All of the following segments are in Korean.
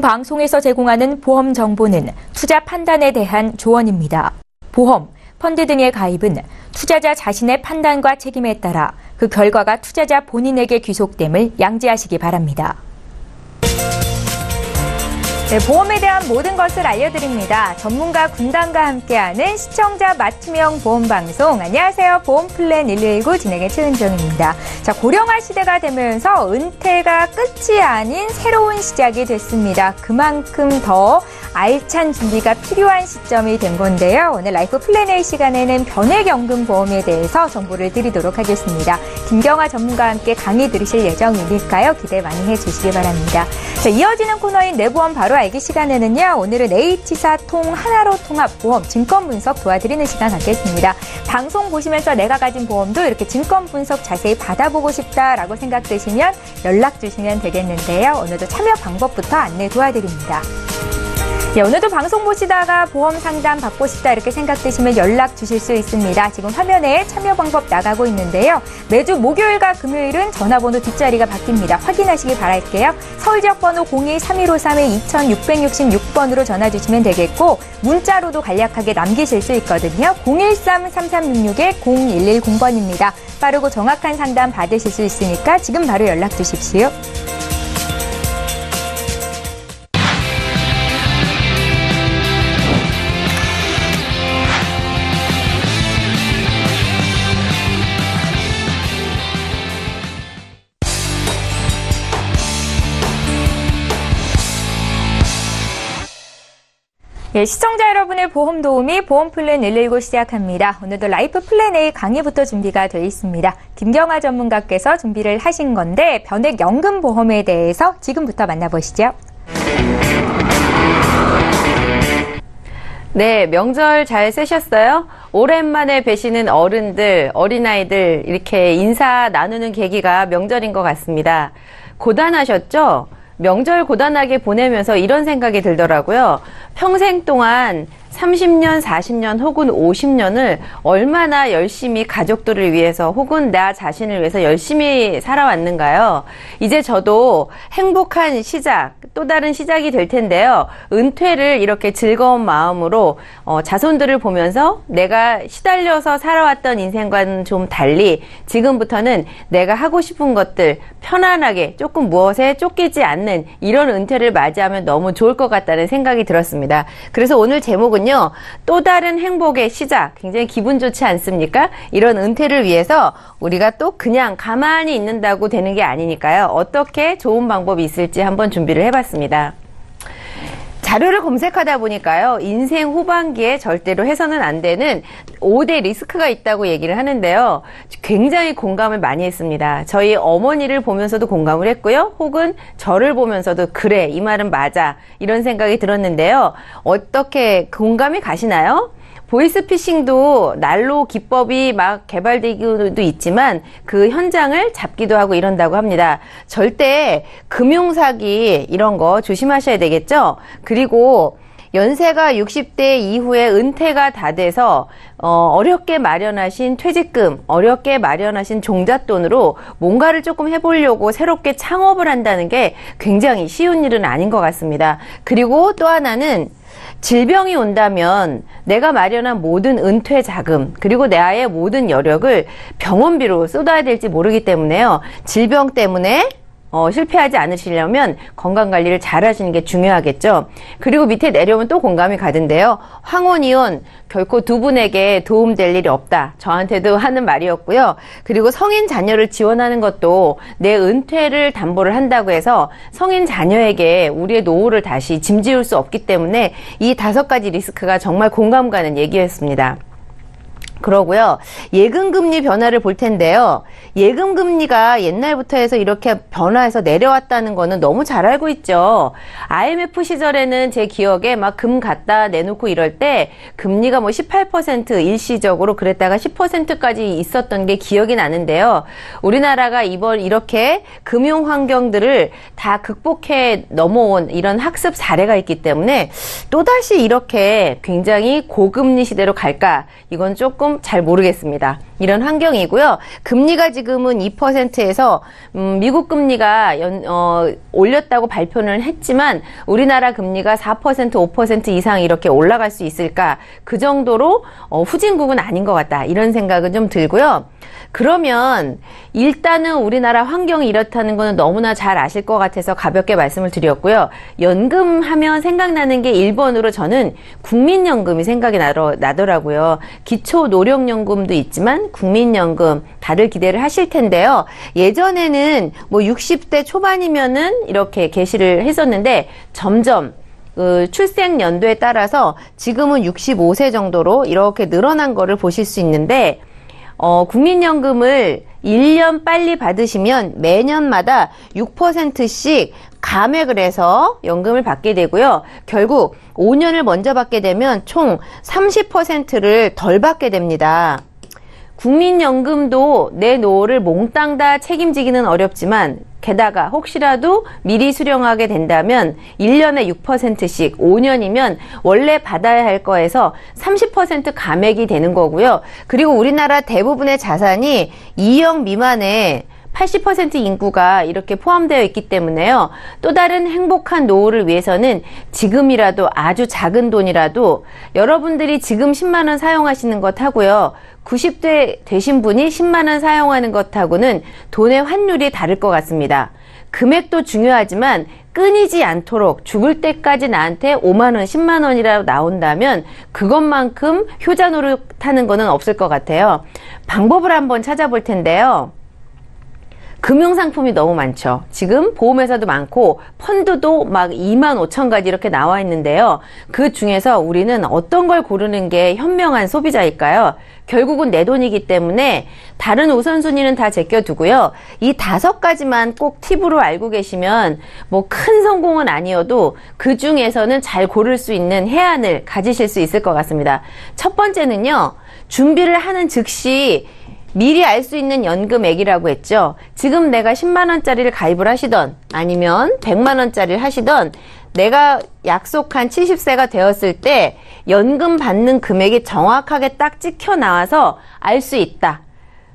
방송에서 제공하는 보험 정보는 투자 판단에 대한 조언입니다. 보험, 펀드 등의 가입은 투자자 자신의 판단과 책임에 따라 그 결과가 투자자 본인에게 귀속됨을 양지하시기 바랍니다. 네, 보험에 대한 모든 것을 알려드립니다. 전문가 군단과 함께하는 시청자 맞춤형 보험방송. 안녕하세요. 보험플랜 119 진행의 최은정입니다. 자, 고령화 시대가 되면서 은퇴가 끝이 아닌 새로운 시작이 됐습니다. 그만큼 더 알찬 준비가 필요한 시점이 된 건데요. 오늘 라이프 플랜 A 시간에는 변액연금 보험에 대해서 정보를 드리도록 하겠습니다. 김경아 전문가와 함께 강의 들으실 예정이니까요. 기대 많이 해주시기 바랍니다. 자, 이어지는 코너인 내 보험 바로 알기 시간에는요. 오늘은 H사 통 하나로 통합 보험 증권 분석 도와드리는 시간 갖겠습니다. 방송 보시면서 내가 가진 보험도 이렇게 증권 분석 자세히 받아보고 싶다라고 생각되시면 연락 주시면 되겠는데요. 오늘도 참여 방법부터 안내 도와드립니다. 네, 오늘도 방송 보시다가 보험 상담 받고 싶다 이렇게 생각되시면 연락 주실 수 있습니다. 지금 화면에 참여 방법 나가고 있는데요. 매주 목요일과 금요일은 전화번호 뒷자리가 바뀝니다. 확인하시기 바랄게요. 서울 지역번호 02-3153-2666번으로 전화 주시면 되겠고 문자로도 간략하게 남기실 수 있거든요. 013-3366-0110번입니다. 빠르고 정확한 상담 받으실 수 있으니까 지금 바로 연락 주십시오. 예, 시청자 여러분의 보험 도우미 보험플랜 119 시작합니다. 오늘도 라이프 플랜 A 강의부터 준비가 되어 있습니다. 김경아 전문가께서 준비를 하신 건데 변액연금 보험에 대해서 지금부터 만나보시죠. 네, 명절 잘 쓰셨어요? 오랜만에 뵈시는 어른들, 어린아이들 이렇게 인사 나누는 계기가 명절인 것 같습니다. 고단하셨죠? 명절 고단하게 보내면서 이런 생각이 들더라고요. 평생 동안 30년, 40년 혹은 50년을 얼마나 열심히 가족들을 위해서 혹은 나 자신을 위해서 열심히 살아왔는가요? 이제 저도 행복한 시작, 또 다른 시작이 될 텐데요. 은퇴를 이렇게 즐거운 마음으로 자손들을 보면서 내가 시달려서 살아왔던 인생과는 좀 달리 지금부터는 내가 하고 싶은 것들 편안하게 조금 무엇에 쫓기지 않는 이런 은퇴를 맞이하면 너무 좋을 것 같다는 생각이 들었습니다. 그래서 오늘 제목은 또 다른 행복의 시작. 굉장히 기분 좋지 않습니까? 이런 은퇴를 위해서 우리가 또 그냥 가만히 있는다고 되는 게 아니니까요. 어떻게 좋은 방법이 있을지 한번 준비를 해봤습니다. 자료를 검색하다 보니까요. 인생 후반기에 절대로 해서는 안 되는 5대 리스크가 있다고 얘기를 하는데요. 굉장히 공감을 많이 했습니다. 저희 어머니를 보면서도 공감을 했고요. 혹은 저를 보면서도 그래, 이 말은 맞아. 이런 생각이 들었는데요. 어떻게 공감이 가시나요? 보이스피싱도 날로 기법이 막 개발되기도 있지만 그 현장을 잡기도 하고 이런다고 합니다. 절대 금융사기 이런 거 조심하셔야 되겠죠? 그리고 연세가 60대 이후에 은퇴가 다 돼서 어렵게 마련하신 퇴직금, 어렵게 마련하신 종잣돈으로 뭔가를 조금 해보려고 새롭게 창업을 한다는 게 굉장히 쉬운 일은 아닌 것 같습니다. 그리고 또 하나는 질병이 온다면 내가 마련한 모든 은퇴 자금 그리고 나의 모든 여력을 병원비로 쏟아야 될지 모르기 때문에요. 질병 때문에 실패하지 않으시려면 건강관리를 잘 하시는 게 중요하겠죠. 그리고 밑에 내려오면 또 공감이 가던데요. 황혼이혼 결코 두 분에게 도움될 일이 없다. 저한테도 하는 말이었고요. 그리고 성인 자녀를 지원하는 것도 내 은퇴를 담보를 한다고 해서 성인 자녀에게 우리의 노후를 다시 짐지울 수 없기 때문에 이 5가지 리스크가 정말 공감 가는 얘기였습니다. 그러고요. 예금금리 변화를 볼 텐데요. 예금금리가 옛날부터 해서 이렇게 변화해서 내려왔다는 거는 너무 잘 알고 있죠. IMF 시절에는 제 기억에 막 금 갖다 내놓고 이럴 때 금리가 뭐 18% 일시적으로 그랬다가 10%까지 있었던 게 기억이 나는데요. 우리나라가 이번 이렇게 금융 환경들을 다 극복해 넘어온 이런 학습 사례가 있기 때문에 또다시 이렇게 굉장히 고금리 시대로 갈까? 이건 조금 조금 잘 모르겠습니다. 이런 환경이고요. 금리가 지금은 2%에서 미국 금리가 올렸다고 발표는 했지만 우리나라 금리가 4%, 5% 이상 이렇게 올라갈 수 있을까? 그 정도로 후진국은 아닌 것 같다. 이런 생각은 좀 들고요. 그러면 일단은 우리나라 환경이 이렇다는 거는 너무나 잘 아실 것 같아서 가볍게 말씀을 드렸고요. 연금 하면 생각나는 게 1번으로 저는 국민연금이 생각이 나더라고요. 기초노령연금도 있지만 국민연금 다들 기대를 하실 텐데요. 예전에는 뭐 60대 초반이면은 이렇게 게시를 했었는데 점점 출생 연도에 따라서 지금은 65세 정도로 이렇게 늘어난 거를 보실 수 있는데 국민연금을 1년 빨리 받으시면 매년마다 6%씩 감액을 해서 연금을 받게 되고요. 결국 5년을 먼저 받게 되면 총 30%를 덜 받게 됩니다. 국민연금도 내 노후를 몽땅 다 책임지기는 어렵지만 게다가 혹시라도 미리 수령하게 된다면 1년에 6%씩 5년이면 원래 받아야 할 거에서 30% 감액이 되는 거고요. 그리고 우리나라 대부분의 자산이 2억 미만의 80% 인구가 이렇게 포함되어 있기 때문에요. 또 다른 행복한 노후를 위해서는 지금이라도 아주 작은 돈이라도 여러분들이 지금 10만 원 사용하시는 것 하고요. 90대 되신 분이 10만 원 사용하는 것하고는 돈의 환율이 다를 것 같습니다. 금액도 중요하지만 끊이지 않도록 죽을 때까지 나한테 5만 원, 10만 원이라도 나온다면 그것만큼 효자 노릇하는 거는 없을 것 같아요. 방법을 한번 찾아볼 텐데요. 금융상품이 너무 많죠. 지금 보험회사도 많고 펀드도 막 2만 5천 가지 이렇게 나와 있는데요. 그 중에서 우리는 어떤 걸 고르는 게 현명한 소비자일까요? 결국은 내 돈이기 때문에 다른 우선순위는 다 제껴두고요. 이 5가지만 꼭 팁으로 알고 계시면 뭐 큰 성공은 아니어도 그 중에서는 잘 고를 수 있는 해안을 가지실 수 있을 것 같습니다. 첫 번째는요. 준비를 하는 즉시 미리 알 수 있는 연금액이라고 했죠. 지금 내가 10만 원짜리를 가입을 하시던 아니면 100만 원짜리를 하시던 내가 약속한 70세가 되었을 때 연금 받는 금액이 정확하게 딱 찍혀 나와서 알 수 있다.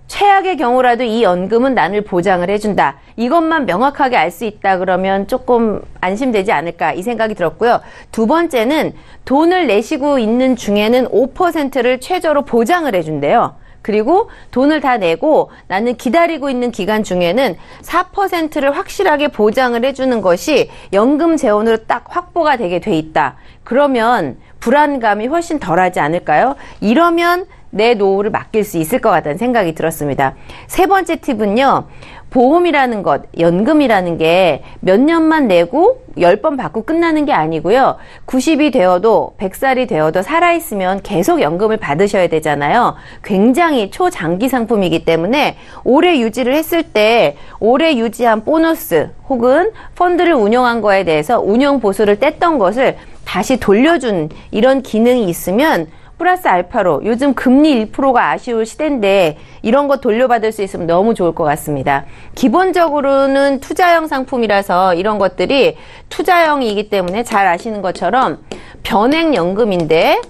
최악의 경우라도 이 연금은 나를 보장을 해준다. 이것만 명확하게 알 수 있다 그러면 조금 안심되지 않을까 이 생각이 들었고요. 두 번째는 돈을 내시고 있는 중에는 5%를 최저로 보장을 해준대요. 그리고 돈을 다 내고 나는 기다리고 있는 기간 중에는 4%를 확실하게 보장을 해주는 것이 연금 재원으로 딱 확보가 되게 돼 있다. 그러면 불안감이 훨씬 덜하지 않을까요? 이러면 내 노후를 맡길 수 있을 것 같다는 생각이 들었습니다. 세 번째 팁은요. 보험이라는 것, 연금이라는 게 몇 년만 내고 10번 받고 끝나는 게 아니고요. 90이 되어도 100살이 되어도 살아있으면 계속 연금을 받으셔야 되잖아요. 굉장히 초장기 상품이기 때문에 오래 유지를 했을 때 오래 유지한 보너스 혹은 펀드를 운영한 거에 대해서 운영 보수를 뗐던 것을 다시 돌려준 이런 기능이 있으면 플러스 알파로 요즘 금리 1%가 아쉬울 시대인데 이런 거 돌려받을 수 있으면 너무 좋을 것 같습니다. 기본적으로는 투자형 상품이라서 이런 것들이 투자형이기 때문에 잘 아시는 것처럼 변액연금인데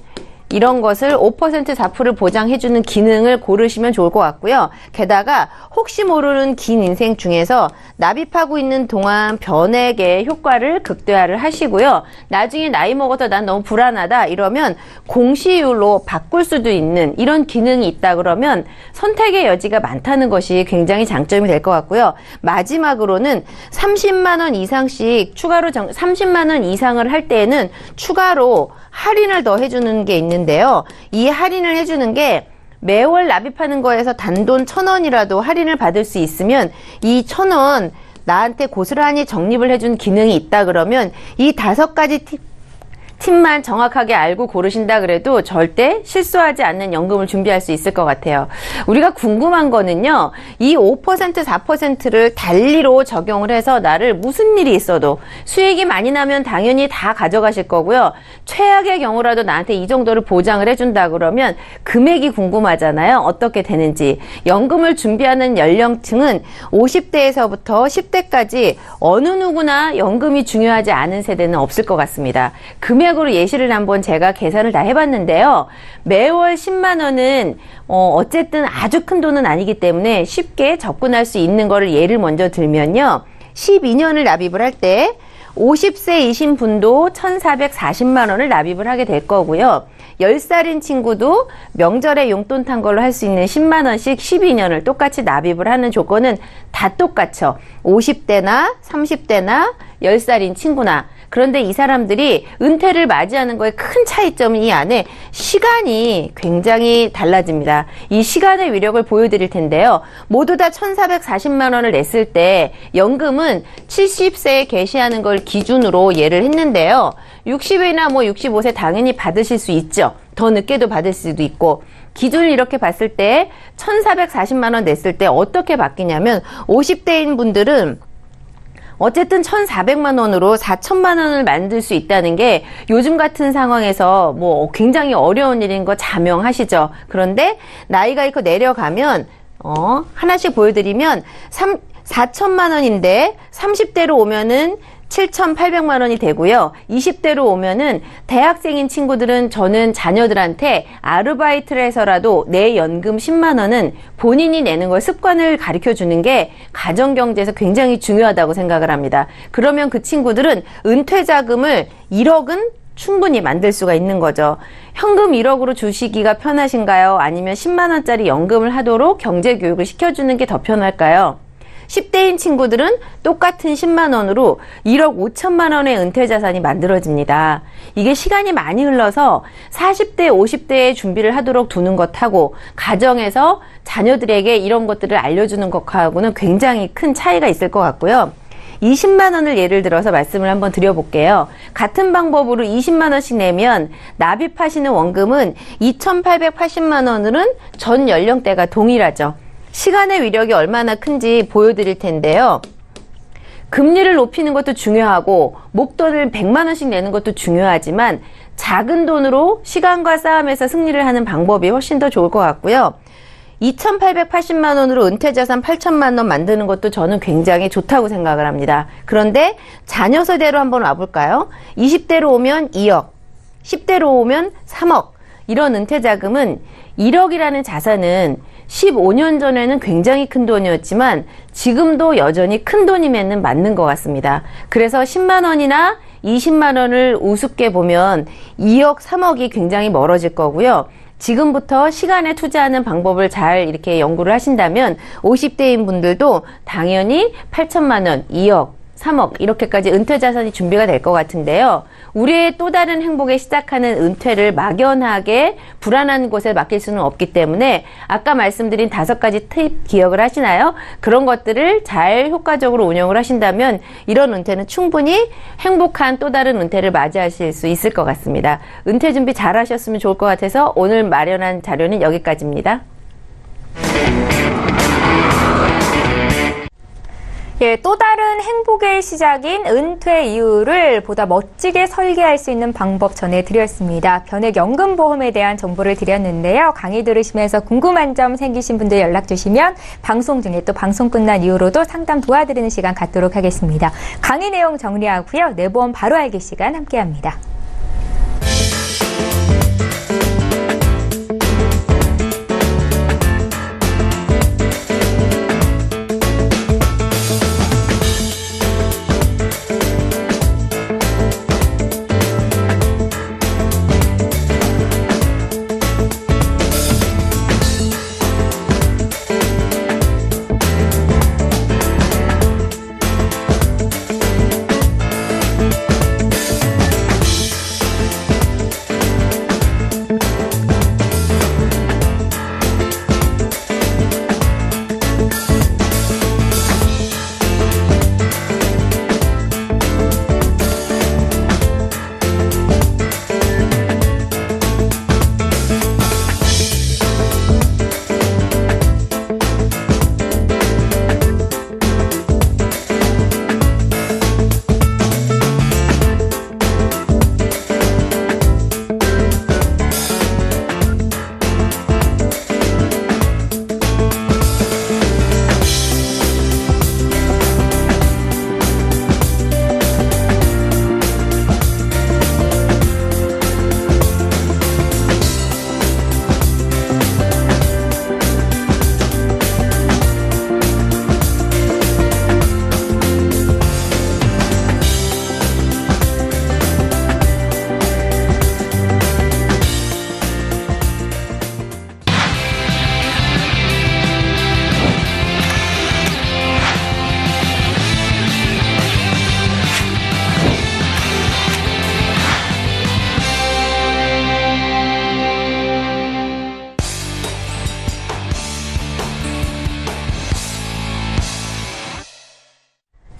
이런 것을 5% 4%를 보장해주는 기능을 고르시면 좋을 것 같고요. 게다가 혹시 모르는 긴 인생 중에서 납입하고 있는 동안 변액의 효과를 극대화를 하시고요. 나중에 나이 먹어서 난 너무 불안하다 이러면 공시율로 바꿀 수도 있는 이런 기능이 있다 그러면 선택의 여지가 많다는 것이 굉장히 장점이 될 것 같고요. 마지막으로는 30만 원 이상씩 추가로 30만 원 이상을 할 때에는 추가로 할인을 더 해주는 게 있는데요. 이 할인을 해주는 게 매월 납입하는 거에서 단돈 1,000원이라도 할인을 받을 수 있으면 이 1,000원 나한테 고스란히 적립을 해준 기능이 있다 그러면 이 5가지 팁만 정확하게 알고 고르신다 그래도 절대 실수하지 않는 연금을 준비할 수 있을 것 같아요. 우리가 궁금한 거는요. 이 5% 4%를 달리로 적용을 해서 나를 무슨 일이 있어도 수익이 많이 나면 당연히 다 가져가실 거고요. 최악의 경우라도 나한테 이 정도를 보장을 해준다 그러면 금액이 궁금하잖아요. 어떻게 되는지. 연금을 준비하는 연령층은 50대에서부터 10대까지 어느 누구나 연금이 중요하지 않은 세대는 없을 것 같습니다. 금액 금액으로 예시를 한번 제가 계산을 다 해봤는데요. 매월 10만 원은 어쨌든 아주 큰 돈은 아니기 때문에 쉽게 접근할 수 있는 거를 예를 먼저 들면요. 12년을 납입을 할 때 50세이신 분도 1,440만 원을 납입을 하게 될 거고요. 10살인 친구도 명절에 용돈 탄 걸로 할 수 있는 10만 원씩 12년을 똑같이 납입을 하는 조건은 다 똑같죠. 50대나 30대나 10살인 친구나. 그런데 이 사람들이 은퇴를 맞이하는 거에 큰 차이점은 이 안에 시간이 굉장히 달라집니다. 이 시간의 위력을 보여드릴 텐데요. 모두 다 1,440만 원을 냈을 때 연금은 70세에 개시하는 걸 기준으로 예를 했는데요. 60이나 65세 당연히 받으실 수 있죠. 더 늦게도 받을 수도 있고. 기준을 이렇게 봤을 때 1,440만 원 냈을 때 어떻게 바뀌냐면 50대인 분들은 어쨌든 1,400만 원으로 4천만 원을 만들 수 있다는 게 요즘 같은 상황에서 굉장히 어려운 일인 거 자명하시죠. 그런데 나이가 이렇게 내려가면 하나씩 보여드리면 4천만 원인데 30대로 오면은 7,800만 원이 되고요. 20대로 오면은 대학생인 친구들은 저는 자녀들한테 아르바이트를 해서라도 내 연금 10만 원은 본인이 내는 걸 습관을 가르쳐 주는 게 가정경제에서 굉장히 중요하다고 생각을 합니다. 그러면 그 친구들은 은퇴 자금을 1억은 충분히 만들 수가 있는 거죠. 현금 1억으로 주시기가 편하신가요? 아니면 10만 원짜리 연금을 하도록 경제교육을 시켜주는 게 더 편할까요? 10대인 친구들은 똑같은 10만 원으로 1억 5천만 원의 은퇴 자산이 만들어집니다. 이게 시간이 많이 흘러서 40대, 50대에 준비를 하도록 두는 것하고 가정에서 자녀들에게 이런 것들을 알려주는 것하고는 굉장히 큰 차이가 있을 것 같고요. 20만 원을 예를 들어서 말씀을 한번 드려볼게요. 같은 방법으로 20만 원씩 내면 납입하시는 원금은 2,880만 원은 전 연령대가 동일하죠. 시간의 위력이 얼마나 큰지 보여드릴 텐데요. 금리를 높이는 것도 중요하고 목돈을 100만 원씩 내는 것도 중요하지만 작은 돈으로 시간과 싸움에서 승리를 하는 방법이 훨씬 더 좋을 것 같고요. 2,880만 원으로 은퇴자산 8천만 원 만드는 것도 저는 굉장히 좋다고 생각을 합니다. 그런데 자녀 세대로 한번 와볼까요? 20대로 오면 2억, 10대로 오면 3억. 이런 은퇴자금은 1억이라는 자산은 15년 전에는 굉장히 큰 돈이었지만 지금도 여전히 큰 돈이면은 맞는 것 같습니다. 그래서 10만 원이나 20만 원을 우습게 보면 2억, 3억이 굉장히 멀어질 거고요. 지금부터 시간에 투자하는 방법을 잘 이렇게 연구를 하신다면 50대인 분들도 당연히 8천만 원, 2억, 3억 이렇게까지 은퇴 자산이 준비가 될 것 같은데요. 우리의 또 다른 행복에 시작하는 은퇴를 막연하게 불안한 곳에 맡길 수는 없기 때문에 아까 말씀드린 5가지 팁 기억을 하시나요? 그런 것들을 잘 효과적으로 운영을 하신다면 이런 은퇴는 충분히 행복한 또 다른 은퇴를 맞이하실 수 있을 것 같습니다. 은퇴 준비 잘 하셨으면 좋을 것 같아서 오늘 마련한 자료는 여기까지입니다. 예, 또 다른 행복의 시작인 은퇴 이후를 보다 멋지게 설계할 수 있는 방법 전해드렸습니다. 변액연금보험에 대한 정보를 드렸는데요. 강의 들으시면서 궁금한 점 생기신 분들 연락 주시면 방송 중에 또 방송 끝난 이후로도 상담 도와드리는 시간 갖도록 하겠습니다. 강의 내용 정리하고요. 내보험 바로 알기 시간 함께합니다.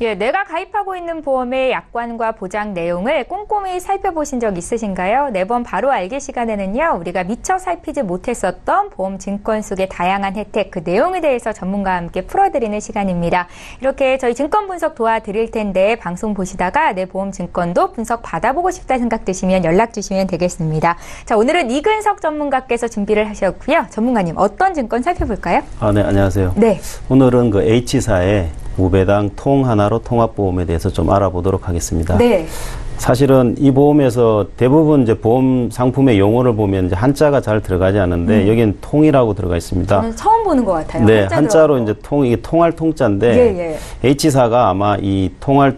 예, 내가 가입하고 있는 보험의 약관과 보장 내용을 꼼꼼히 살펴보신 적 있으신가요? 매번 바로 알기 시간에는요, 우리가 미처 살피지 못했었던 보험 증권 속의 다양한 혜택, 그 내용에 대해서 전문가와 함께 풀어드리는 시간입니다. 이렇게 저희 증권 분석 도와드릴 텐데 방송 보시다가 내 보험 증권도 분석 받아보고 싶다 생각 드시면 연락 주시면 되겠습니다. 자, 오늘은 이근석 전문가께서 준비를 하셨고요. 전문가님, 어떤 증권 살펴볼까요? 네, 안녕하세요. 네. 오늘은 그 H사의 무배당 통 하나로 통합보험에 대해서 좀 알아보도록 하겠습니다. 네. 사실은 이 보험에서 대부분 이제 보험 상품의 용어를 보면 이제 한자가 잘 들어가지 않는데 여기는 통이라고 들어가 있습니다. 저는 처음 보는 것 같아요. 네, 한자로 이제 이게 통할 통자인데 H사가 아마 이 통할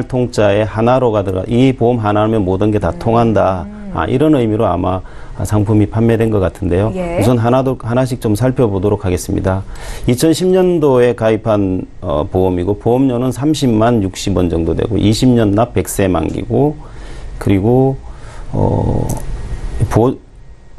통자의 하나로가 들어가 이 보험 하나면 모든 게 다 통한다. 이런 의미로 아마 상품이 판매된 것 같은데요. 예. 우선 하나씩 좀 살펴보도록 하겠습니다. 2010년도에 가입한 보험이고 보험료는 30만 60원 정도 되고 20년 납 100세 만기고 그리고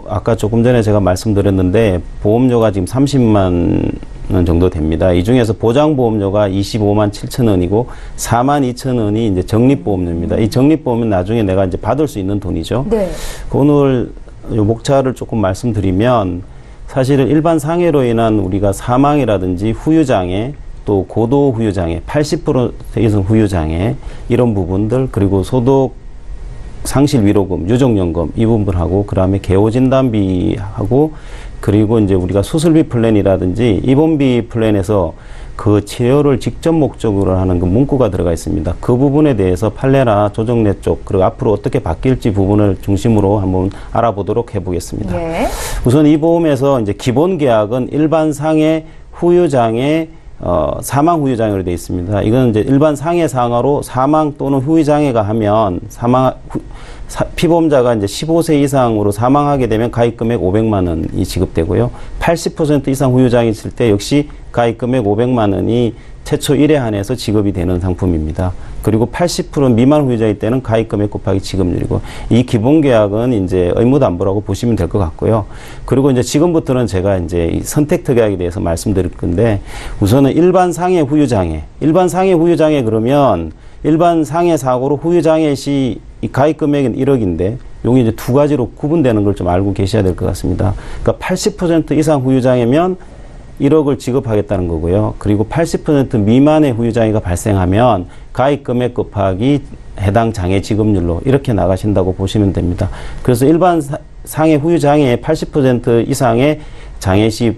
아까 조금 전에 제가 말씀드렸는데 보험료가 지금 30만 원 정도 됩니다. 이 중에서 보장보험료가 25만 7천 원이고 4만 2천 원이 이제 적립보험료입니다. 이 적립보험은 나중에 내가 이제 받을 수 있는 돈이죠. 네. 오늘 요 목차를 조금 말씀드리면 사실은 일반 상해로 인한 우리가 사망이라든지 후유장애 또 고도 후유장애 80% 이상 후유장애 이런 부분들 그리고 소득 상실 위로금, 유족연금 이 부분하고 그다음에 개호진단비하고 그리고 이제 우리가 수술비 플랜이라든지 입원비 플랜에서 그 치료를 직접 목적으로 하는 그 문구가 들어가 있습니다. 그 부분에 대해서 판례나 조정례 쪽 그리고 앞으로 어떻게 바뀔지 부분을 중심으로 한번 알아보도록 해보겠습니다. 예. 우선 이 보험에서 이제 기본 계약은 일반 상해 후유장애 사망 후유장애로 되어 있습니다. 이건 이제 일반 상해 상하로 사망 또는 후유장애가 하면 피보험자가 이제 15세 이상으로 사망하게 되면 가입금액 500만 원이 지급되고요. 80% 이상 후유장애 있을 때 역시 가입금액 500만 원이 최초 1회 한해서 지급이 되는 상품입니다. 그리고 80% 미만 후유자일 때는 가입금액 곱하기 지급률이고 이 기본 계약은 이제 의무담보라고 보시면 될 것 같고요. 그리고 이제 지금부터는 제가 이제 이 선택 특약에 대해서 말씀드릴 건데 우선은 일반 상해 후유장애. 일반 상해 후유장애 그러면 일반 상해 사고로 후유장애 시 이 가입금액은 1억인데 여기 이제 두 가지로 구분되는 걸 좀 알고 계셔야 될 것 같습니다. 그러니까 80% 이상 후유장애면 1억을 지급하겠다는 거고요. 그리고 80% 미만의 후유장애가 발생하면 가입금액 곱하기 해당 장애 지급률로 이렇게 나가신다고 보시면 됩니다. 그래서 일반 상해 후유장애의 80% 이상의 장애 시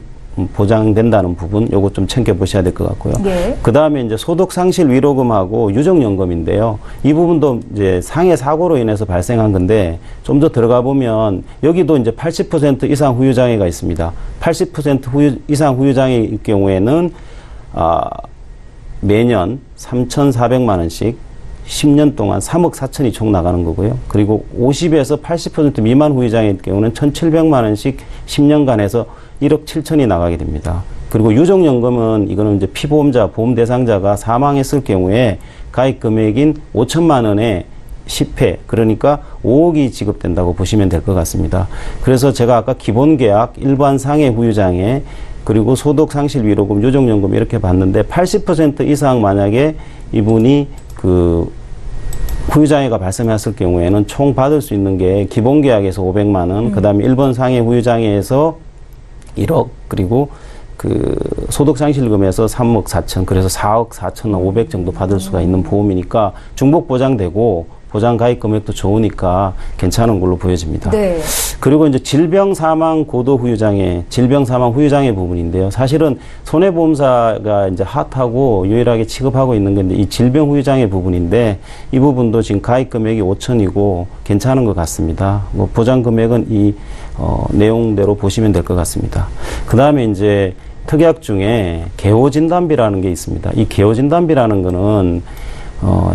보장된다는 부분 요거 좀 챙겨보셔야 될 것 같고요. 네. 그 다음에 이제 소득상실 위로금하고 유족연금인데요. 이 부분도 이제 상해 사고로 인해서 발생한 건데 좀 더 들어가 보면 여기도 이제 80% 이상 후유장애가 있습니다. 80% 이상 후유장애일 경우에는 매년 3,400만 원씩 10년 동안 3억 4천이 총 나가는 거고요. 그리고 50에서 80% 미만 후유장애일 경우는 1,700만 원씩 10년간 해서 1억 7천이 나가게 됩니다. 그리고 유족연금은 이거는 이제 피보험자, 보험 대상자가 사망했을 경우에 가입 금액인 5천만 원에 10회, 그러니까 5억이 지급된다고 보시면 될 것 같습니다. 그래서 제가 아까 기본 계약, 일반 상해 후유장애, 그리고 소득 상실 위로금, 유족연금 이렇게 봤는데 80% 이상 만약에 이분이 그 후유장애가 발생했을 경우에는 총 받을 수 있는 게 기본 계약에서 500만 원, 그 다음에 일본 상해 후유장애에서 1억, 그리고 그 소득상실금에서 3억 4천, 그래서 4억 4천 5백 정도 받을 수가 있는 보험이니까 중복 보장되고 보장 가입 금액도 좋으니까 괜찮은 걸로 보여집니다. 네. 그리고 이제 질병 사망 고도 후유장애, 질병 사망 후유장애 부분인데요. 사실은 손해보험사가 이제 핫하고 유일하게 취급하고 있는 건데 이 질병 후유장애 부분인데 이 부분도 지금 가입 금액이 5천이고 괜찮은 것 같습니다. 뭐 보장 금액은 이 내용대로 보시면 될 것 같습니다. 그 다음에 이제 특약 중에 개호진단비라는 게 있습니다. 이 개호진단비라는 거는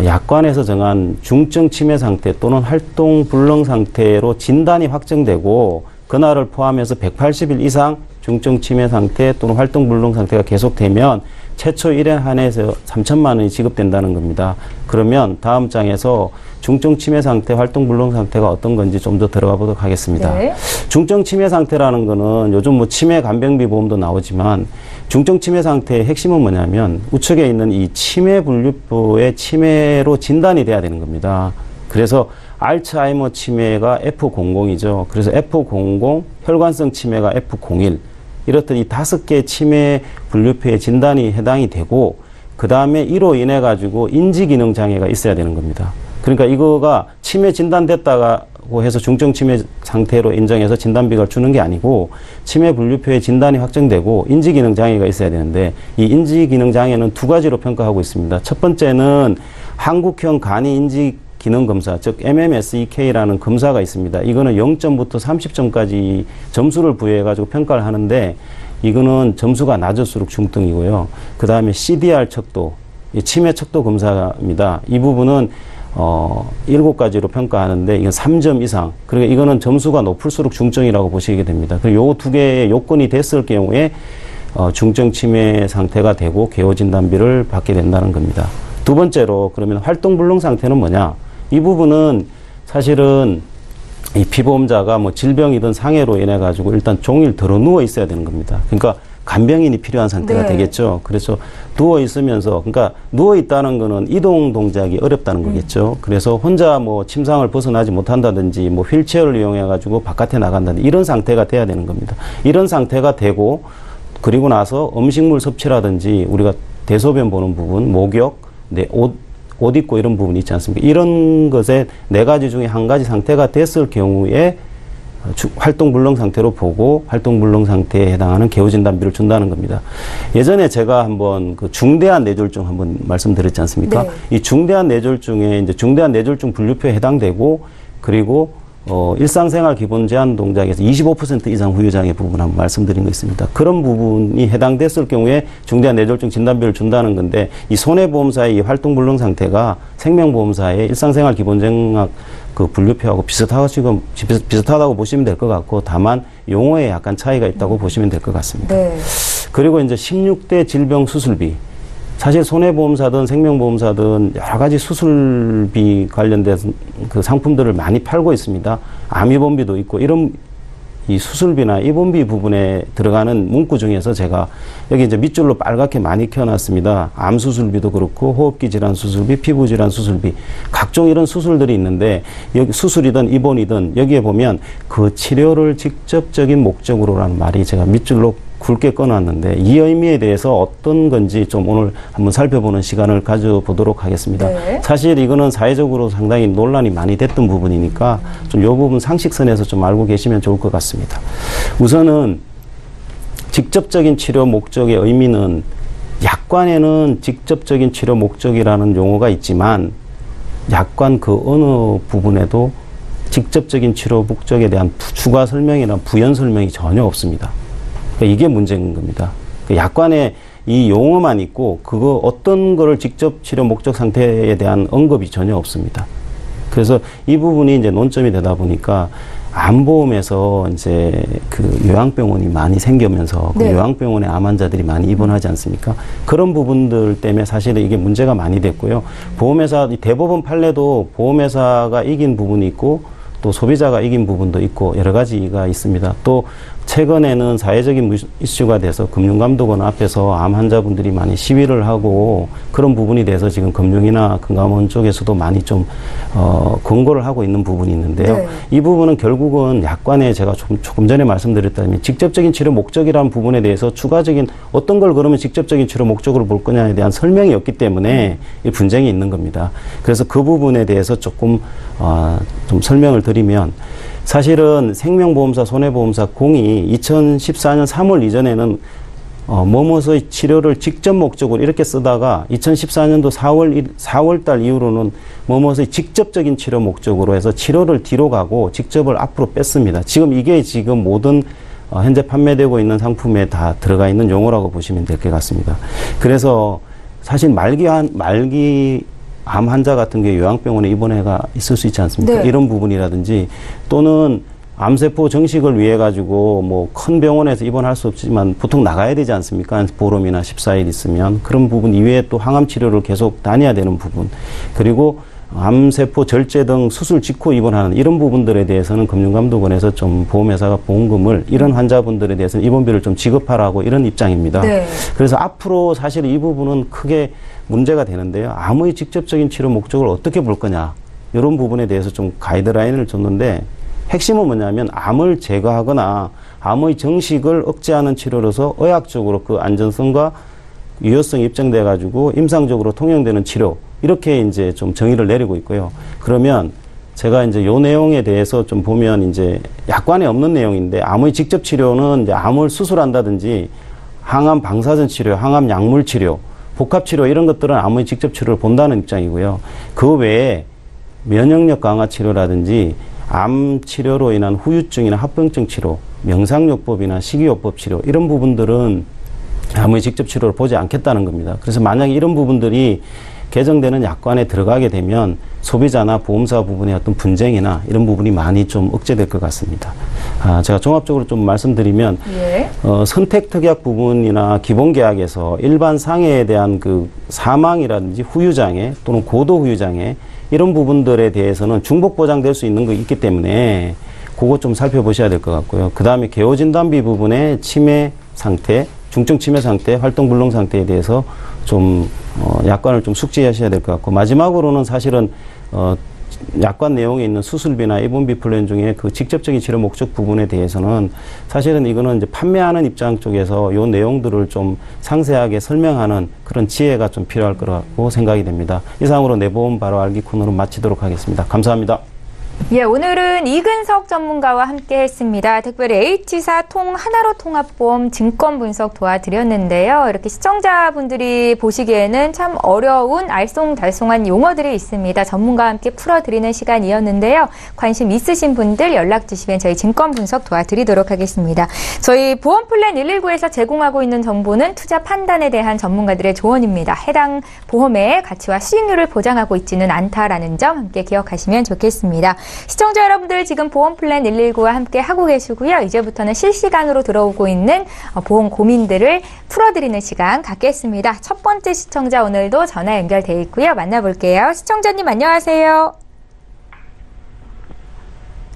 약관에서 정한 중증 치매 상태 또는 활동 불능 상태로 진단이 확정되고 그날을 포함해서 180일 이상 중증 치매 상태 또는 활동 불능 상태가 계속되면 최초 1회 한해에서 3천만 원이 지급된다는 겁니다. 그러면 다음 장에서 중증 치매 상태, 활동 불능 상태가 어떤 건지 좀 더 들어가 보도록 하겠습니다. 네. 중증 치매 상태라는 거는 요즘 뭐 치매 간병비 보험도 나오지만 중증 치매 상태의 핵심은 뭐냐면 우측에 있는 이 치매 분류표의 치매로 진단이 돼야 되는 겁니다. 그래서 알츠하이머 치매가 F00이죠. 그래서 F00, 혈관성 치매가 F01. 이렇듯 이 5개의 치매 분류표에 진단이 해당이 되고 그 다음에 이로 인해 가지고 인지기능 장애가 있어야 되는 겁니다. 그러니까 이거가 치매 진단됐다고 해서 중증 치매 상태로 인정해서 진단비가 주는 게 아니고 치매 분류표에 진단이 확정되고 인지기능 장애가 있어야 되는데 이 인지기능 장애는 2가지로 평가하고 있습니다. 첫 번째는 한국형 간이 인지 기능 검사, 즉 MMSEK라는 검사가 있습니다. 이거는 0점부터 30점까지 점수를 부여해가지고 평가를 하는데 이거는 점수가 낮을수록 중등이고요. 그 다음에 CDR 척도, 치매 척도 검사입니다. 이 부분은 7가지로 평가하는데 이건 3점 이상. 그러니까 이거는 점수가 높을수록 중증이라고 보시게 됩니다. 그리고 요 2개의 요건이 됐을 경우에 중증 치매 상태가 되고 개요 진단비를 받게 된다는 겁니다. 두 번째로 그러면 활동 불능 상태는 뭐냐? 이 부분은 사실은 이 피보험자가 뭐 질병이든 상해로 인해 가지고 일단 종일 들어 누워 있어야 되는 겁니다. 그러니까 간병인이 필요한 상태가 네. 되겠죠. 그래서 누워 있으면서, 그러니까 누워 있다는 거는 이동 동작이 어렵다는 거겠죠. 그래서 혼자 뭐 침상을 벗어나지 못한다든지 뭐 휠체어를 이용해 가지고 바깥에 나간다든지 이런 상태가 돼야 되는 겁니다. 이런 상태가 되고 그리고 나서 음식물 섭취라든지 우리가 대소변 보는 부분, 목욕, 옷 입고 이런 부분이 있지 않습니까? 이런 것에 4가지 중에 1가지 상태가 됐을 경우에 활동 불능 상태로 보고 활동 불능 상태에 해당하는 개요 진단비를 준다는 겁니다. 예전에 제가 한번 그 중대한 뇌졸중 한번 말씀드렸지 않습니까? 네. 이 중대한 뇌졸중에 이제 중대한 뇌졸중 분류표에 해당되고 그리고 일상생활 기본 제한 동작에서 25% 이상 후유장애 부분 한번 말씀드린 거 있습니다. 그런 부분이 해당됐을 경우에 중대한 뇌졸중 진단비를 준다는 건데 이 손해보험사의 이 활동불능 상태가 생명보험사의 일상생활 기본 제한 그 분류표하고 비슷하다고 보시면 될 것 같고 다만 용어에 약간 차이가 있다고 보시면 될 것 같습니다. 네. 그리고 이제 16대 질병 수술비. 사실 손해보험사든 생명보험사든 여러 가지 수술비 관련된 그 상품들을 많이 팔고 있습니다. 암입원비도 있고 이런 이 수술비나 입원비 부분에 들어가는 문구 중에서 제가 여기 이제 밑줄로 빨갛게 많이 켜놨습니다. 암 수술비도 그렇고 호흡기 질환 수술비, 피부 질환 수술비 각종 이런 수술들이 있는데 여기 수술이든 입원이든 여기에 보면 그 치료를 직접적인 목적으로라는 말이 제가 밑줄로 굵게 꺼놨는데 이 의미에 대해서 어떤 건지 좀 오늘 한번 살펴보는 시간을 가져보도록 하겠습니다. 네. 사실 이거는 사회적으로 상당히 논란이 많이 됐던 부분이니까 좀 이 부분 상식선에서 좀 알고 계시면 좋을 것 같습니다. 우선은 직접적인 치료 목적의 의미는 약관에는 직접적인 치료 목적이라는 용어가 있지만 약관 그 어느 부분에도 직접적인 치료 목적에 대한 추가 설명이나 부연 설명이 전혀 없습니다. 이게 문제인 겁니다. 약관에 이 용어만 있고 그거 어떤 거를 직접 치료 목적 상태에 대한 언급이 전혀 없습니다. 그래서 이 부분이 이제 논점이 되다 보니까 암보험에서 이제 그 요양병원이 많이 생기면서 네. 그 요양병원에 암 환자들이 많이 입원하지 않습니까? 그런 부분들 때문에 사실은 이게 문제가 많이 됐고요. 보험회사 대법원 판례도 보험회사가 이긴 부분이 있고 또 소비자가 이긴 부분도 있고 여러 가지가 있습니다. 또 최근에는 사회적인 이슈가 돼서 금융감독원 앞에서 암 환자분들이 많이 시위를 하고 그런 부분이 돼서 지금 금융이나 금감원 쪽에서도 많이 좀 권고를 하고 있는 부분이 있는데요. 네. 이 부분은 결국은 약관에 제가 조금 전에 말씀드렸다면 직접적인 치료 목적이라는 부분에 대해서 추가적인 어떤 걸 그러면 직접적인 치료 목적으로 볼 거냐에 대한 설명이 없기 때문에 이 분쟁이 있는 겁니다. 그래서 그 부분에 대해서 조금 좀 설명을 드리면 사실은 생명보험사, 손해보험사 공이 2014년 3월 이전에는 뭐뭐의 치료를 직접 목적으로 이렇게 쓰다가 2014년도 4월 달 이후로는 뭐뭐의 직접적인 치료 목적으로 해서 치료를 뒤로 가고 직접을 앞으로 뺐습니다. 이게 지금 모든 현재 판매되고 있는 상품에 다 들어가 있는 용어라고 보시면 될 것 같습니다. 그래서 사실 말기 암 환자 같은 게 요양병원에 입원해가 있을 수 있지 않습니까? 네. 이런 부분이라든지 또는 암세포 정식을 위해 가지고 뭐 큰 병원에서 입원할 수 없지만 보통 나가야 되지 않습니까? 보름이나 14일 있으면. 그런 부분 이외에 또 항암 치료를 계속 다녀야 되는 부분. 그리고 암세포 절제 등 수술 직후 입원하는 이런 부분들에 대해서는 금융감독원에서 좀 보험회사가 보험금을 이런 환자분들에 대해서는 입원비를 좀 지급하라고 이런 입장입니다. 네. 그래서 앞으로 사실 이 부분은 크게 문제가 되는데요. 암의 직접적인 치료 목적을 어떻게 볼 거냐. 이런 부분에 대해서 좀 가이드라인을 줬는데 핵심은 뭐냐면 암을 제거하거나 암의 정식을 억제하는 치료로서 의학적으로 그 안전성과 유효성이 입증돼 가지고 임상적으로 통용되는 치료 이렇게 이제 좀 정의를 내리고 있고요. 그러면 제가 이제 요 내용에 대해서 좀 보면 이제 약관에 없는 내용인데 암의 직접 치료는 이제 암을 수술한다든지 항암 방사선 치료, 항암 약물 치료, 복합 치료 이런 것들은 암의 직접 치료를 본다는 입장이고요. 그 외에 면역력 강화 치료라든지 암 치료로 인한 후유증이나 합병증 치료, 명상요법이나 식이요법 치료 이런 부분들은 암의 직접 치료를 보지 않겠다는 겁니다. 그래서 만약에 이런 부분들이 개정되는 약관에 들어가게 되면 소비자나 보험사 부분의 어떤 분쟁이나 이런 부분이 많이 좀 억제될 것 같습니다. 제가 종합적으로 좀 말씀드리면 예. 선택특약 부분이나 기본계약에서 일반 상해에 대한 그 사망이라든지 후유장애 또는 고도 후유장애 이런 부분들에 대해서는 중복 보장될 수 있는 거 있기 때문에 그거 좀 살펴보셔야 될 것 같고요. 그 다음에 개호진단비 부분의 치매 상태, 중증 치매 상태, 활동 불능 상태에 대해서 좀 약관을 좀 숙지하셔야 될 것 같고 마지막으로는 사실은 약관 내용에 있는 수술비나 입원비 플랜 중에 그 직접적인 치료 목적 부분에 대해서는 사실은 이거는 이제 판매하는 입장 쪽에서 요 내용들을 좀 상세하게 설명하는 그런 지혜가 좀 필요할 거라고 생각이 됩니다. 이상으로 내보험 바로 알기 코너를 마치도록 하겠습니다. 감사합니다. 예, 오늘은 이근석 전문가와 함께 했습니다. 특별히 H사 통 하나로 통합보험 증권 분석 도와드렸는데요. 이렇게 시청자분들이 보시기에는 참 어려운 알쏭달쏭한 용어들이 있습니다. 전문가와 함께 풀어드리는 시간이었는데요. 관심 있으신 분들 연락 주시면 저희 증권 분석 도와드리도록 하겠습니다. 저희 보험플랜 119에서 제공하고 있는 정보는 투자 판단에 대한 전문가들의 조언입니다. 해당 보험의 가치와 수익률을 보장하고 있지는 않다라는 점 함께 기억하시면 좋겠습니다. 시청자 여러분들 지금 보험플랜 119와 함께 하고 계시고요. 이제부터는 실시간으로 들어오고 있는 보험 고민들을 풀어드리는 시간 갖겠습니다. 첫 번째 시청자 오늘도 전화 연결돼 있고요. 만나볼게요. 시청자님 안녕하세요.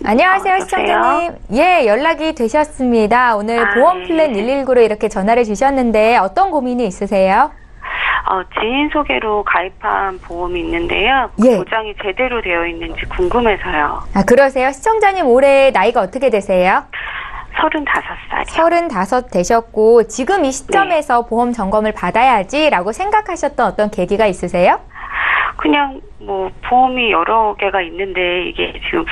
안녕하세요, 시청자님. 예, 연락이 되셨습니다. 오늘 보험플랜 119로 이렇게 전화를 주셨는데 어떤 고민이 있으세요? 지인 소개로 가입한 보험이 있는데요. 예. 보장이 제대로 되어 있는지 궁금해서요. 그러세요? 시청자님 올해 나이가 어떻게 되세요? 35살이요. 35 되셨고 지금 이 시점에서 보험 점검을 받아야지라고 생각하셨던 어떤 계기가 있으세요? 그냥 뭐 보험이 여러 개가 있는데 이게 지금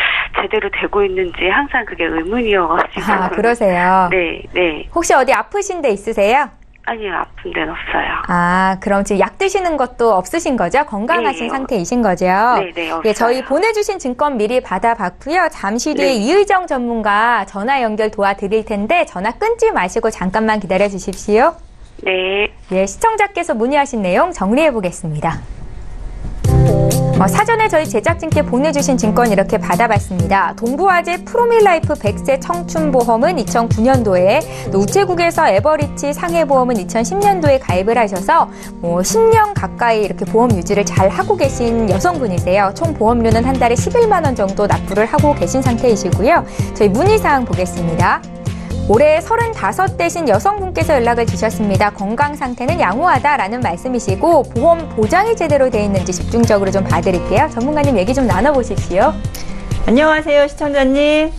제대로 되고 있는지 항상 그게 의문이어가지고. 그러세요? 네. 혹시 어디 아프신 데 있으세요? 아니요, 아픈 데는 없어요. 그럼 지금 약 드시는 것도 없으신 거죠? 건강하신 상태이신 거죠? 네, 없어요. 예, 저희 보내주신 증권 미리 받아봤고요. 잠시 뒤에 이의정 전문가 전화 연결 도와드릴 텐데 전화 끊지 마시고 잠깐만 기다려 주십시오. 네. 예, 시청자께서 문의하신 내용 정리해 보겠습니다. 사전에 저희 제작진께 보내주신 증권 이렇게 받아봤습니다. 동부화재 프로밀라이프 100세 청춘보험은 2009년도에 또 우체국에서 에버리치 상해보험은 2010년도에 가입을 하셔서 10년 가까이 이렇게 보험 유지를 잘 하고 계신 여성분이세요. 총 보험료는 한 달에 11만 원 정도 납부를 하고 계신 상태이시고요. 저희 문의사항 보겠습니다. 올해 35 되신 여성분께서 연락을 주셨습니다. 건강 상태는 양호하다라는 말씀이시고 보험 보장이 제대로 돼 있는지 집중적으로 좀 봐드릴게요. 전문가님 얘기 좀 나눠보십시오. 안녕하세요, 시청자님.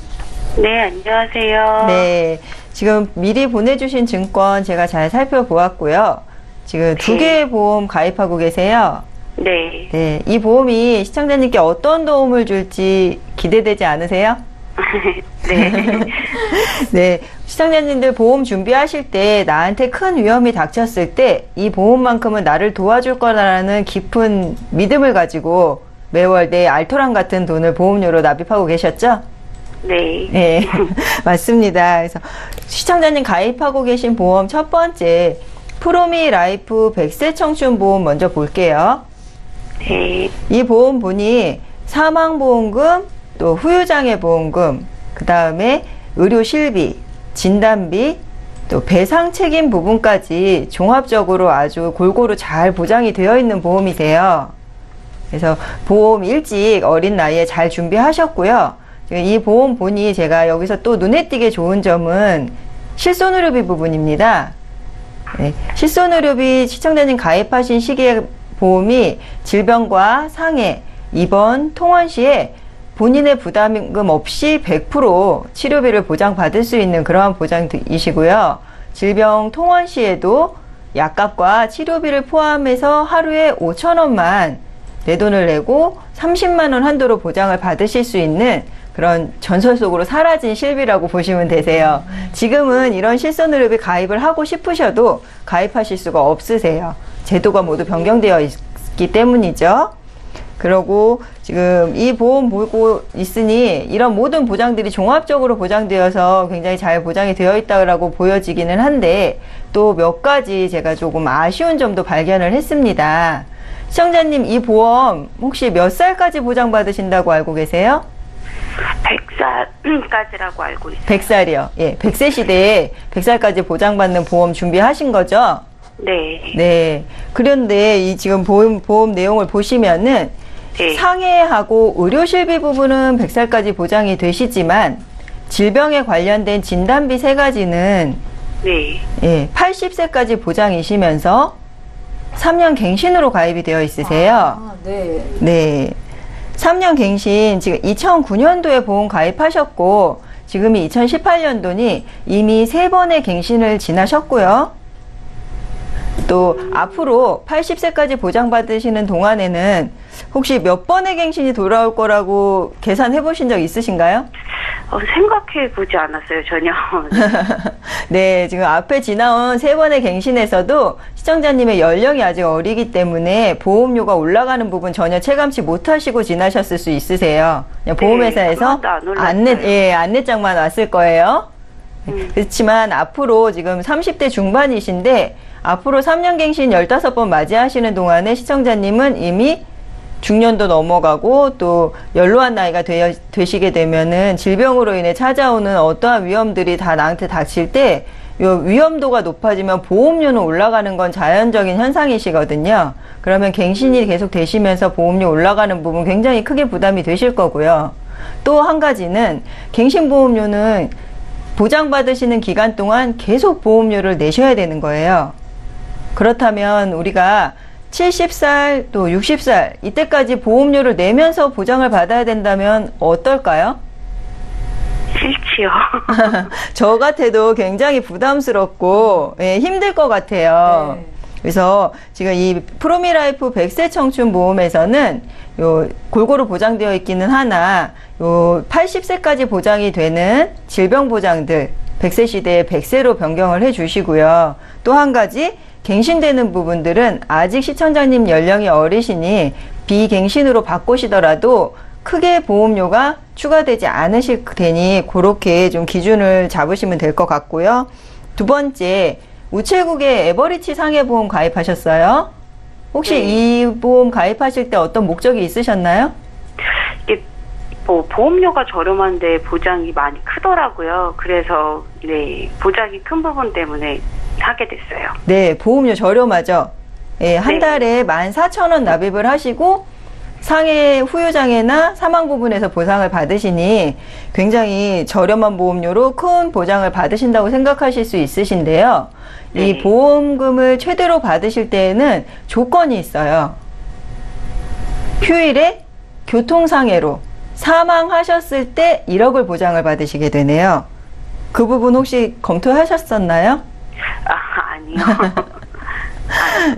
네, 안녕하세요. 네, 지금 미리 보내주신 증권 제가 잘 살펴보았고요. 지금 2개의 보험 가입하고 계세요. 네. 네, 이 보험이 시청자님께 어떤 도움을 줄지 기대되지 않으세요? 네. 네, 시청자님들 보험 준비하실 때 나한테 큰 위험이 닥쳤을 때 이 보험만큼은 나를 도와줄 거라는 깊은 믿음을 가지고 매월 내 알토란 같은 돈을 보험료로 납입하고 계셨죠? 네. 네, 맞습니다. 그래서 시청자님 가입하고 계신 보험 첫 번째 프로미 라이프 100세 청춘 보험 먼저 볼게요. 네. 이 보험분이 사망보험금, 또 후유장애 보험금, 그 다음에 의료 실비, 진단비, 또 배상 책임 부분까지 종합적으로 아주 골고루 잘 보장이 되어 있는 보험이세요. 그래서 보험 일찍 어린 나이에 잘 준비하셨고요. 이 보험본이 제가 여기서 또 눈에 띄게 좋은 점은 실손의료비 부분입니다. 네, 실손의료비 시청자님 가입하신 시기에 보험이 질병과 상해, 입원, 통원 시에 본인의 부담금 없이 100% 치료비를 보장받을 수 있는 그러한 보장이시고요. 질병 통원 시에도 약값과 치료비를 포함해서 하루에 5,000원만 내 돈을 내고 30만 원 한도로 보장을 받으실 수 있는 그런 전설 속으로 사라진 실비라고 보시면 되세요. 지금은 이런 실손의료비 가입을 하고 싶으셔도 가입하실 수가 없으세요. 제도가 모두 변경되어 있기 때문이죠. 그러고 지금 이 보험 보고 있으니 이런 모든 보장들이 종합적으로 보장되어서 굉장히 잘 보장이 되어 있다고 보여지기는 한데 또 몇 가지 제가 조금 아쉬운 점도 발견을 했습니다. 시청자님, 이 보험 혹시 몇 살까지 보장받으신다고 알고 계세요? 100살까지라고 알고 있어요. 100살이요. 예, 100세 시대에 100살까지 보장받는 보험 준비하신 거죠? 네. 네. 그런데 이 지금 보험 내용을 보시면은 네. 상해하고 의료실비 부분은 100살까지 보장이 되시지만 질병에 관련된 진단비 3가지는 네. 예, 80세까지 보장이시면서 3년 갱신으로 가입이 되어 있으세요. 네. 네. 3년 갱신 지금 2009년도에 보험 가입하셨고 지금이 2018년도니 이미 3번의 갱신을 지나셨고요. 또 앞으로 80세까지 보장받으시는 동안에는 혹시 몇 번의 갱신이 돌아올 거라고 계산해 보신 적 있으신가요? 생각해 보지 않았어요, 전혀. 네, 지금 앞에 지나온 3번의 갱신에서도 시청자님의 연령이 아직 어리기 때문에 보험료가 올라가는 부분 전혀 체감치 못하시고 지나셨을 수 있으세요. 그냥 보험회사에서 안내장만 왔을 거예요. 그렇지만 앞으로 지금 30대 중반이신데 앞으로 3년 갱신 15번 맞이하시는 동안에 시청자님은 이미 중년도 넘어가고 또 연로한 나이가 되시게 되면은 질병으로 인해 찾아오는 어떠한 위험들이 다 나한테 닥칠 때 요 위험도가 높아지면 보험료는 올라가는 건 자연적인 현상이시거든요. 그러면 갱신이 계속 되시면서 보험료 올라가는 부분 굉장히 크게 부담이 되실 거고요. 또 한 가지는 갱신보험료는 보장받으시는 기간 동안 계속 보험료를 내셔야 되는 거예요. 그렇다면 우리가 70살 또 60살 이때까지 보험료를 내면서 보장을 받아야 된다면 어떨까요? 싫지요. 저 같아도 굉장히 부담스럽고 힘들 것 같아요. 네. 그래서 지금 이 프로미라이프 100세 청춘 보험에서는 요 골고루 보장되어 있기는 하나 요 80세까지 보장이 되는 질병 보장들 100세 시대에 100세로 변경을 해 주시고요. 또 한 가지 갱신되는 부분들은 아직 시청자님 연령이 어리시니 비갱신으로 바꾸시더라도 크게 보험료가 추가되지 않으실 테니 그렇게 좀 기준을 잡으시면 될 것 같고요. 두 번째, 우체국에 에버리치 상해보험 가입하셨어요? 혹시 이 보험 가입하실 때 어떤 목적이 있으셨나요? 보험료가 저렴한데 보장이 많이 크더라고요. 그래서 보장이 큰 부분 때문에 하게 됐어요. 네, 보험료 저렴하죠. 네, 한 달에 14,000원 납입을 하시고 상해 후유장애나 사망 부분에서 보상을 받으시니 굉장히 저렴한 보험료로 큰 보장을 받으신다고 생각하실 수 있으신데요. 이 보험금을 최대로 받으실 때에는 조건이 있어요. 휴일에 교통상해로 사망하셨을 때 1억을 보장을 받으시게 되네요. 그 부분 혹시 검토하셨었나요? 아니요.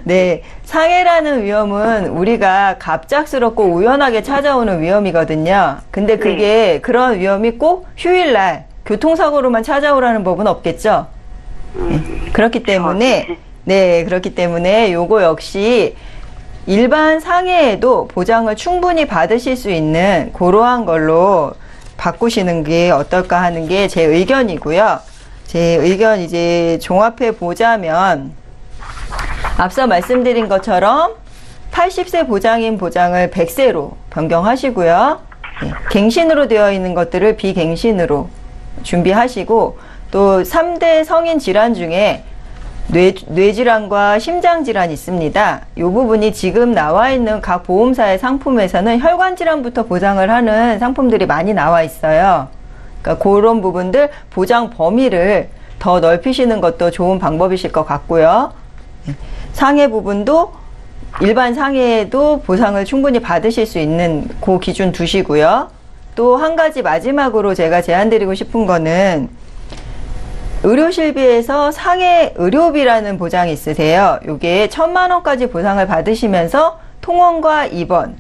네, 상해라는 위험은 우리가 갑작스럽고 우연하게 찾아오는 위험이거든요. 근데 그게 그런 위험이 꼭 휴일날 교통사고로만 찾아오라는 법은 없겠죠. 그렇기 때문에 그렇기 때문에 요거 역시 일반 상해에도 보장을 충분히 받으실 수 있는 그러한 걸로 바꾸시는 게 어떨까 하는 게 제 의견이고요. 제 의견 이제 종합해 보자면 앞서 말씀드린 것처럼 80세 보장인 보장을 100세로 변경하시고요. 갱신으로 되어 있는 것들을 비갱신으로 준비하시고, 또 3대 성인 질환 중에 뇌질환과 심장질환이 있습니다. 이 부분이 지금 나와 있는 각 보험사의 상품에서는 혈관질환부터 보장을 하는 상품들이 많이 나와 있어요. 그러니까 그런 부분들 보장 범위를 더 넓히시는 것도 좋은 방법이실 것 같고요. 상해 부분도 일반 상해에도 보상을 충분히 받으실 수 있는 그 기준 두시고요. 또 한 가지 마지막으로 제가 제안드리고 싶은 거는, 의료실비에서 상해 의료비라는 보장이 있으세요. 이게 1,000만 원까지 보상을 받으시면서 통원과 입원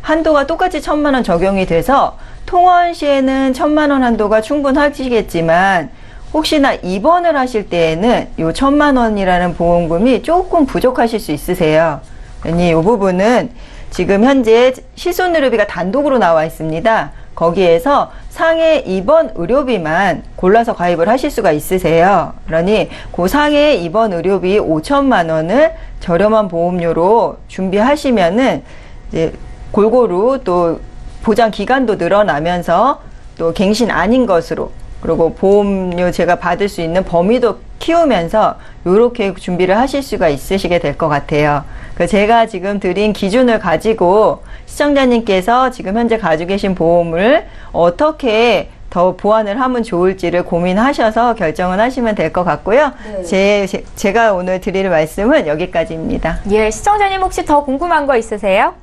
한도가 똑같이 1,000만 원 적용이 돼서, 통원 시에는 1,000만 원 한도가 충분하시겠지만 혹시나 입원을 하실 때에는 이 1,000만 원이라는 보험금이 조금 부족하실 수 있으세요. 그러니 이 부분은 지금 현재 실손의료비가 단독으로 나와 있습니다. 거기에서 상해 입원 의료비만 골라서 가입을 하실 수가 있으세요. 그러니 그 상해 입원 의료비 5,000만 원을 저렴한 보험료로 준비하시면은 이제 골고루 또 보장 기간도 늘어나면서 또 갱신 아닌 것으로, 그리고 보험료 제가 받을 수 있는 범위도 키우면서 이렇게 준비를 하실 수가 있으시게 될 것 같아요. 제가 지금 드린 기준을 가지고 시청자님께서 지금 현재 가지고 계신 보험을 어떻게 더 보완을 하면 좋을지를 고민하셔서 결정을 하시면 될 것 같고요. 네. 제가 오늘 드릴 말씀은 여기까지입니다. 예, 시청자님 혹시 더 궁금한 거 있으세요?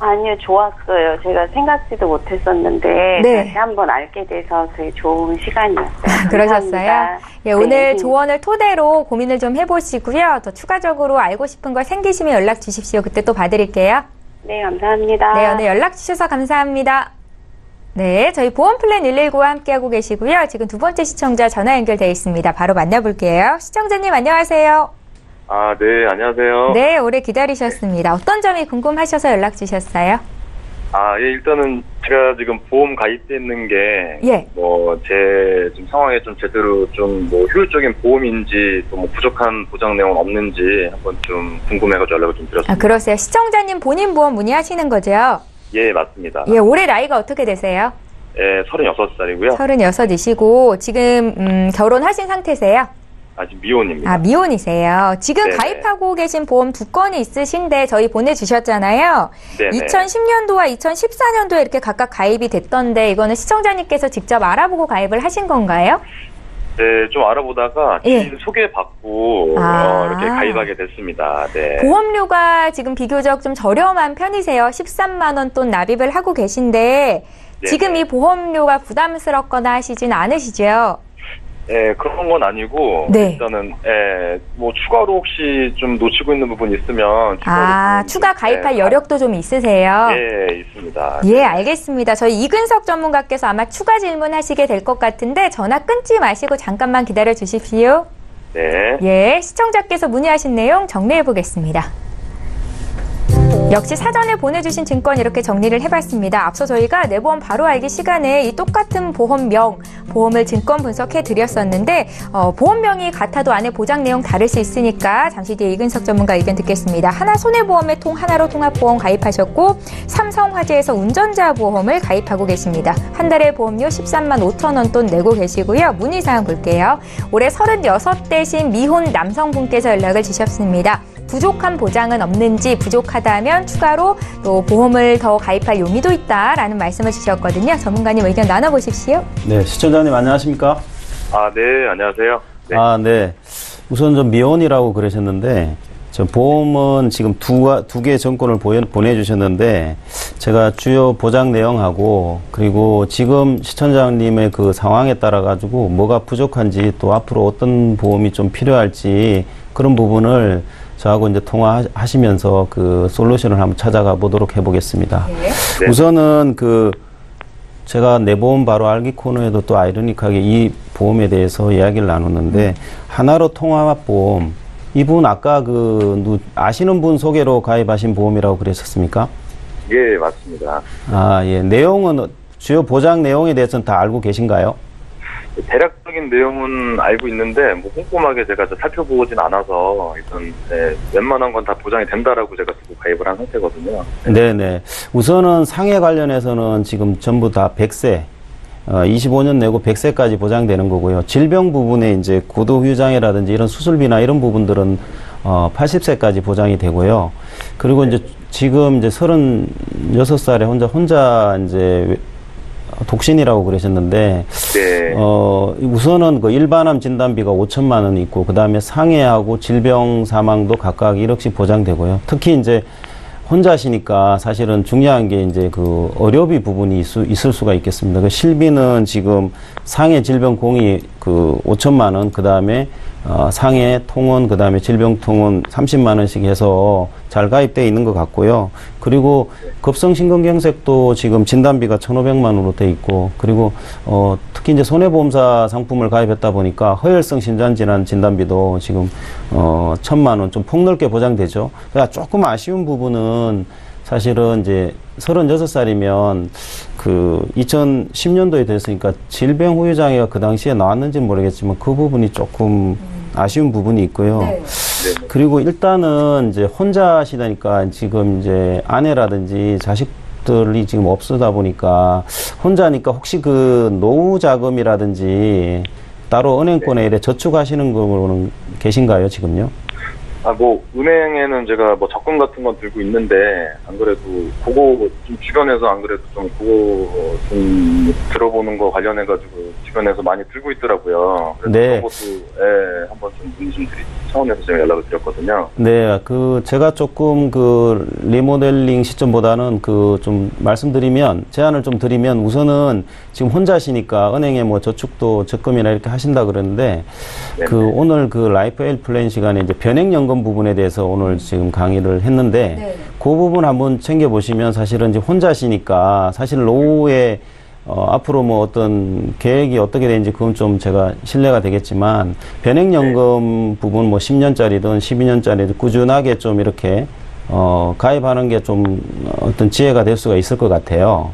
아니요, 좋았어요. 제가 생각지도 못했었는데 네. 다시 한번 알게 돼서 되게 좋은 시간이었어요. 그러셨어요? 예, 네. 오늘 조언을 토대로 고민을 좀 해보시고요. 더 추가적으로 알고 싶은 거 생기시면 연락 주십시오. 그때 또 봐드릴게요. 네, 감사합니다. 네, 오늘 연락 주셔서 감사합니다. 네, 저희 보험플랜 119와 함께하고 계시고요. 지금 두 번째 시청자 전화 연결되어 있습니다. 바로 만나볼게요. 시청자님 안녕하세요. 아, 네, 안녕하세요. 네, 오래 기다리셨습니다. 어떤 점이 궁금하셔서 연락 주셨어요? 아, 예, 일단은 제가 지금 보험 가입돼 있는 게, 예. 제 지금 상황에 좀 제대로 좀 효율적인 보험인지, 또 부족한 보장 내용은 없는지 한번 좀 궁금해가지고 연락을 좀 드렸습니다. 아, 그러세요. 시청자님 본인 보험 문의하시는 거죠? 예, 맞습니다. 예, 올해 나이가 어떻게 되세요? 예, 36살이고요. 36이시고, 지금, 결혼하신 상태세요? 아직 미혼입니다. 아, 미혼이세요. 지금 네네. 가입하고 계신 보험 2건이 있으신데 저희 보내주셨잖아요. 네네. 2010년도와 2014년도에 이렇게 각각 가입이 됐던데 이거는 시청자님께서 직접 알아보고 가입을 하신 건가요? 네, 좀 알아보다가 예. 지인 소개받고 이렇게 가입하게 됐습니다. 네. 보험료가 지금 비교적 좀 저렴한 편이세요. 13만 원 돈 납입을 하고 계신데 지금 이 보험료가 부담스럽거나 하시진 않으시죠? 예, 그런 건 아니고, 네. 일단은, 추가로 혹시 좀 놓치고 있는 부분이 있으면, 추가 가입할 여력도 좀 있으세요? 예, 있습니다. 예, 알겠습니다. 저희 이근석 전문가께서 아마 추가 질문하시게 될 것 같은데, 전화 끊지 마시고 잠깐만 기다려 주십시오. 네. 예, 시청자께서 문의하신 내용 정리해 보겠습니다. 역시 사전에 보내주신 증권 이렇게 정리를 해봤습니다. 앞서 저희가 내보험 바로 알기 시간에 이 똑같은 보험명, 보험을 증권 분석해 드렸었는데 보험명이 같아도 안에 보장 내용 다를 수 있으니까 잠시 뒤에 이근석 전문가 의견 듣겠습니다. 하나손해보험에 하나로 통합보험 가입하셨고 삼성화재에서 운전자 보험을 가입하고 계십니다. 한 달에 보험료 13만 5천 원 돈 내고 계시고요. 문의사항 볼게요. 올해 36대신 미혼 남성분께서 연락을 주셨습니다. 부족한 보장은 없는지, 부족하다면 추가로 또 보험을 더 가입할 용의도 있다라는 말씀을 주셨거든요. 전문가님 의견 나눠보십시오. 네, 시청자님 안녕하십니까? 아, 네, 안녕하세요. 네. 아, 네. 우선 좀 미혼이라고 그러셨는데, 저 보험은 지금 두 개의 정권을 보내주셨는데, 제가 주요 보장 내용하고, 그리고 지금 시청자님의 그 상황에 따라가지고 뭐가 부족한지 또 앞으로 어떤 보험이 좀 필요할지 그런 부분을 저하고 이제 통화하시면서 그 솔루션을 한번 찾아가 보도록 해보겠습니다. 네. 우선은 제가 내보험 바로 알기 코너에도 또 아이러니하게 이 보험에 대해서 이야기를 나눴는데, 하나로 통합보험, 이분 아까 아시는 분 소개로 가입하신 보험이라고 그러셨습니까? 예, 맞습니다. 아, 예. 내용은, 주요 보장 내용에 대해서는 다 알고 계신가요? 대략적인 내용은 알고 있는데 뭐 꼼꼼하게 제가 살펴보진 않아서 일단 웬만한 건 다 보장이 된다라고 제가 듣고 가입을 한 상태거든요. 네네. 우선은 상해 관련해서는 지금 전부 다 100세, 25년 내고 100세까지 보장되는 거고요. 질병 부분에 이제 고도후유장애라든지 이런 수술비나 이런 부분들은 80세까지 보장이 되고요. 그리고 이제 지금 이제 36살에 혼자 이제 독신이라고 그러셨는데, 네. 우선은 그 일반암 진단비가 5천만 원이 있고, 그 다음에 상해하고 질병 사망도 각각 1억씩 보장되고요. 특히 이제 혼자시니까 사실은 중요한 게 이제 그 의료비 부분이 있을 수가 있겠습니다. 그 실비는 지금 상해 질병 공의 그 5천만 원, 그 다음에 상해 통원, 그 다음에 질병 통원 30만 원씩 해서 잘 가입되어 있는 것 같고요. 그리고 급성심근경색도 지금 진단비가 1,500만 원으로 돼 있고, 그리고 특히 이제 손해보험사 상품을 가입했다 보니까 허혈성 심장질환 진단비도 지금 1,000만 원 좀 폭넓게 보장되죠. 그러니까 조금 아쉬운 부분은 사실은 이제 36살이면 그 2010년도에 됐으니까 질병 후유장애가 그 당시에 나왔는지는 모르겠지만 그 부분이 조금 아쉬운 부분이 있고요. 네. 그리고 일단은 이제 혼자 하시다니까 지금 이제 아내라든지 자식들이 지금 없으다 보니까 혼자니까 혹시 그 노후 자금이라든지 따로 은행권에 이래 저축하시는 거는 계신가요, 지금요? 뭐 은행에는 제가 뭐 적금 같은 건 들고 있는데 안 그래도 그거 좀 주변에서 안 그래도 좀 그거 좀 들어보는 거 관련해 가지고 주변에서 많이 들고 있더라고요. 그래서 네. 그것도 한번 좀 문의 좀 드릴 차원에서 제가 연락을 드렸거든요. 네, 그 제가 조금 그 리모델링 시점보다는 그 좀 말씀드리면 제안을 좀 드리면 우선은 지금 혼자시니까 은행에 뭐 저축도 적금이나 이렇게 하신다 그러는데 네네. 그 오늘 그 라이프 엘 플랜 시간에 이제 변액연금 부분에 대해서 오늘 지금 강의를 했는데 네. 그 부분 한번 챙겨보시면 사실은 이제 혼자시니까 사실 노후에 앞으로 뭐 어떤 계획이 어떻게 되는지 그건 좀 제가 신뢰가 되겠지만 변액연금 부분 뭐 10년짜리든 12년짜리든 꾸준하게 좀 이렇게 가입하는 게 좀 어떤 지혜가 될 수가 있을 것 같아요.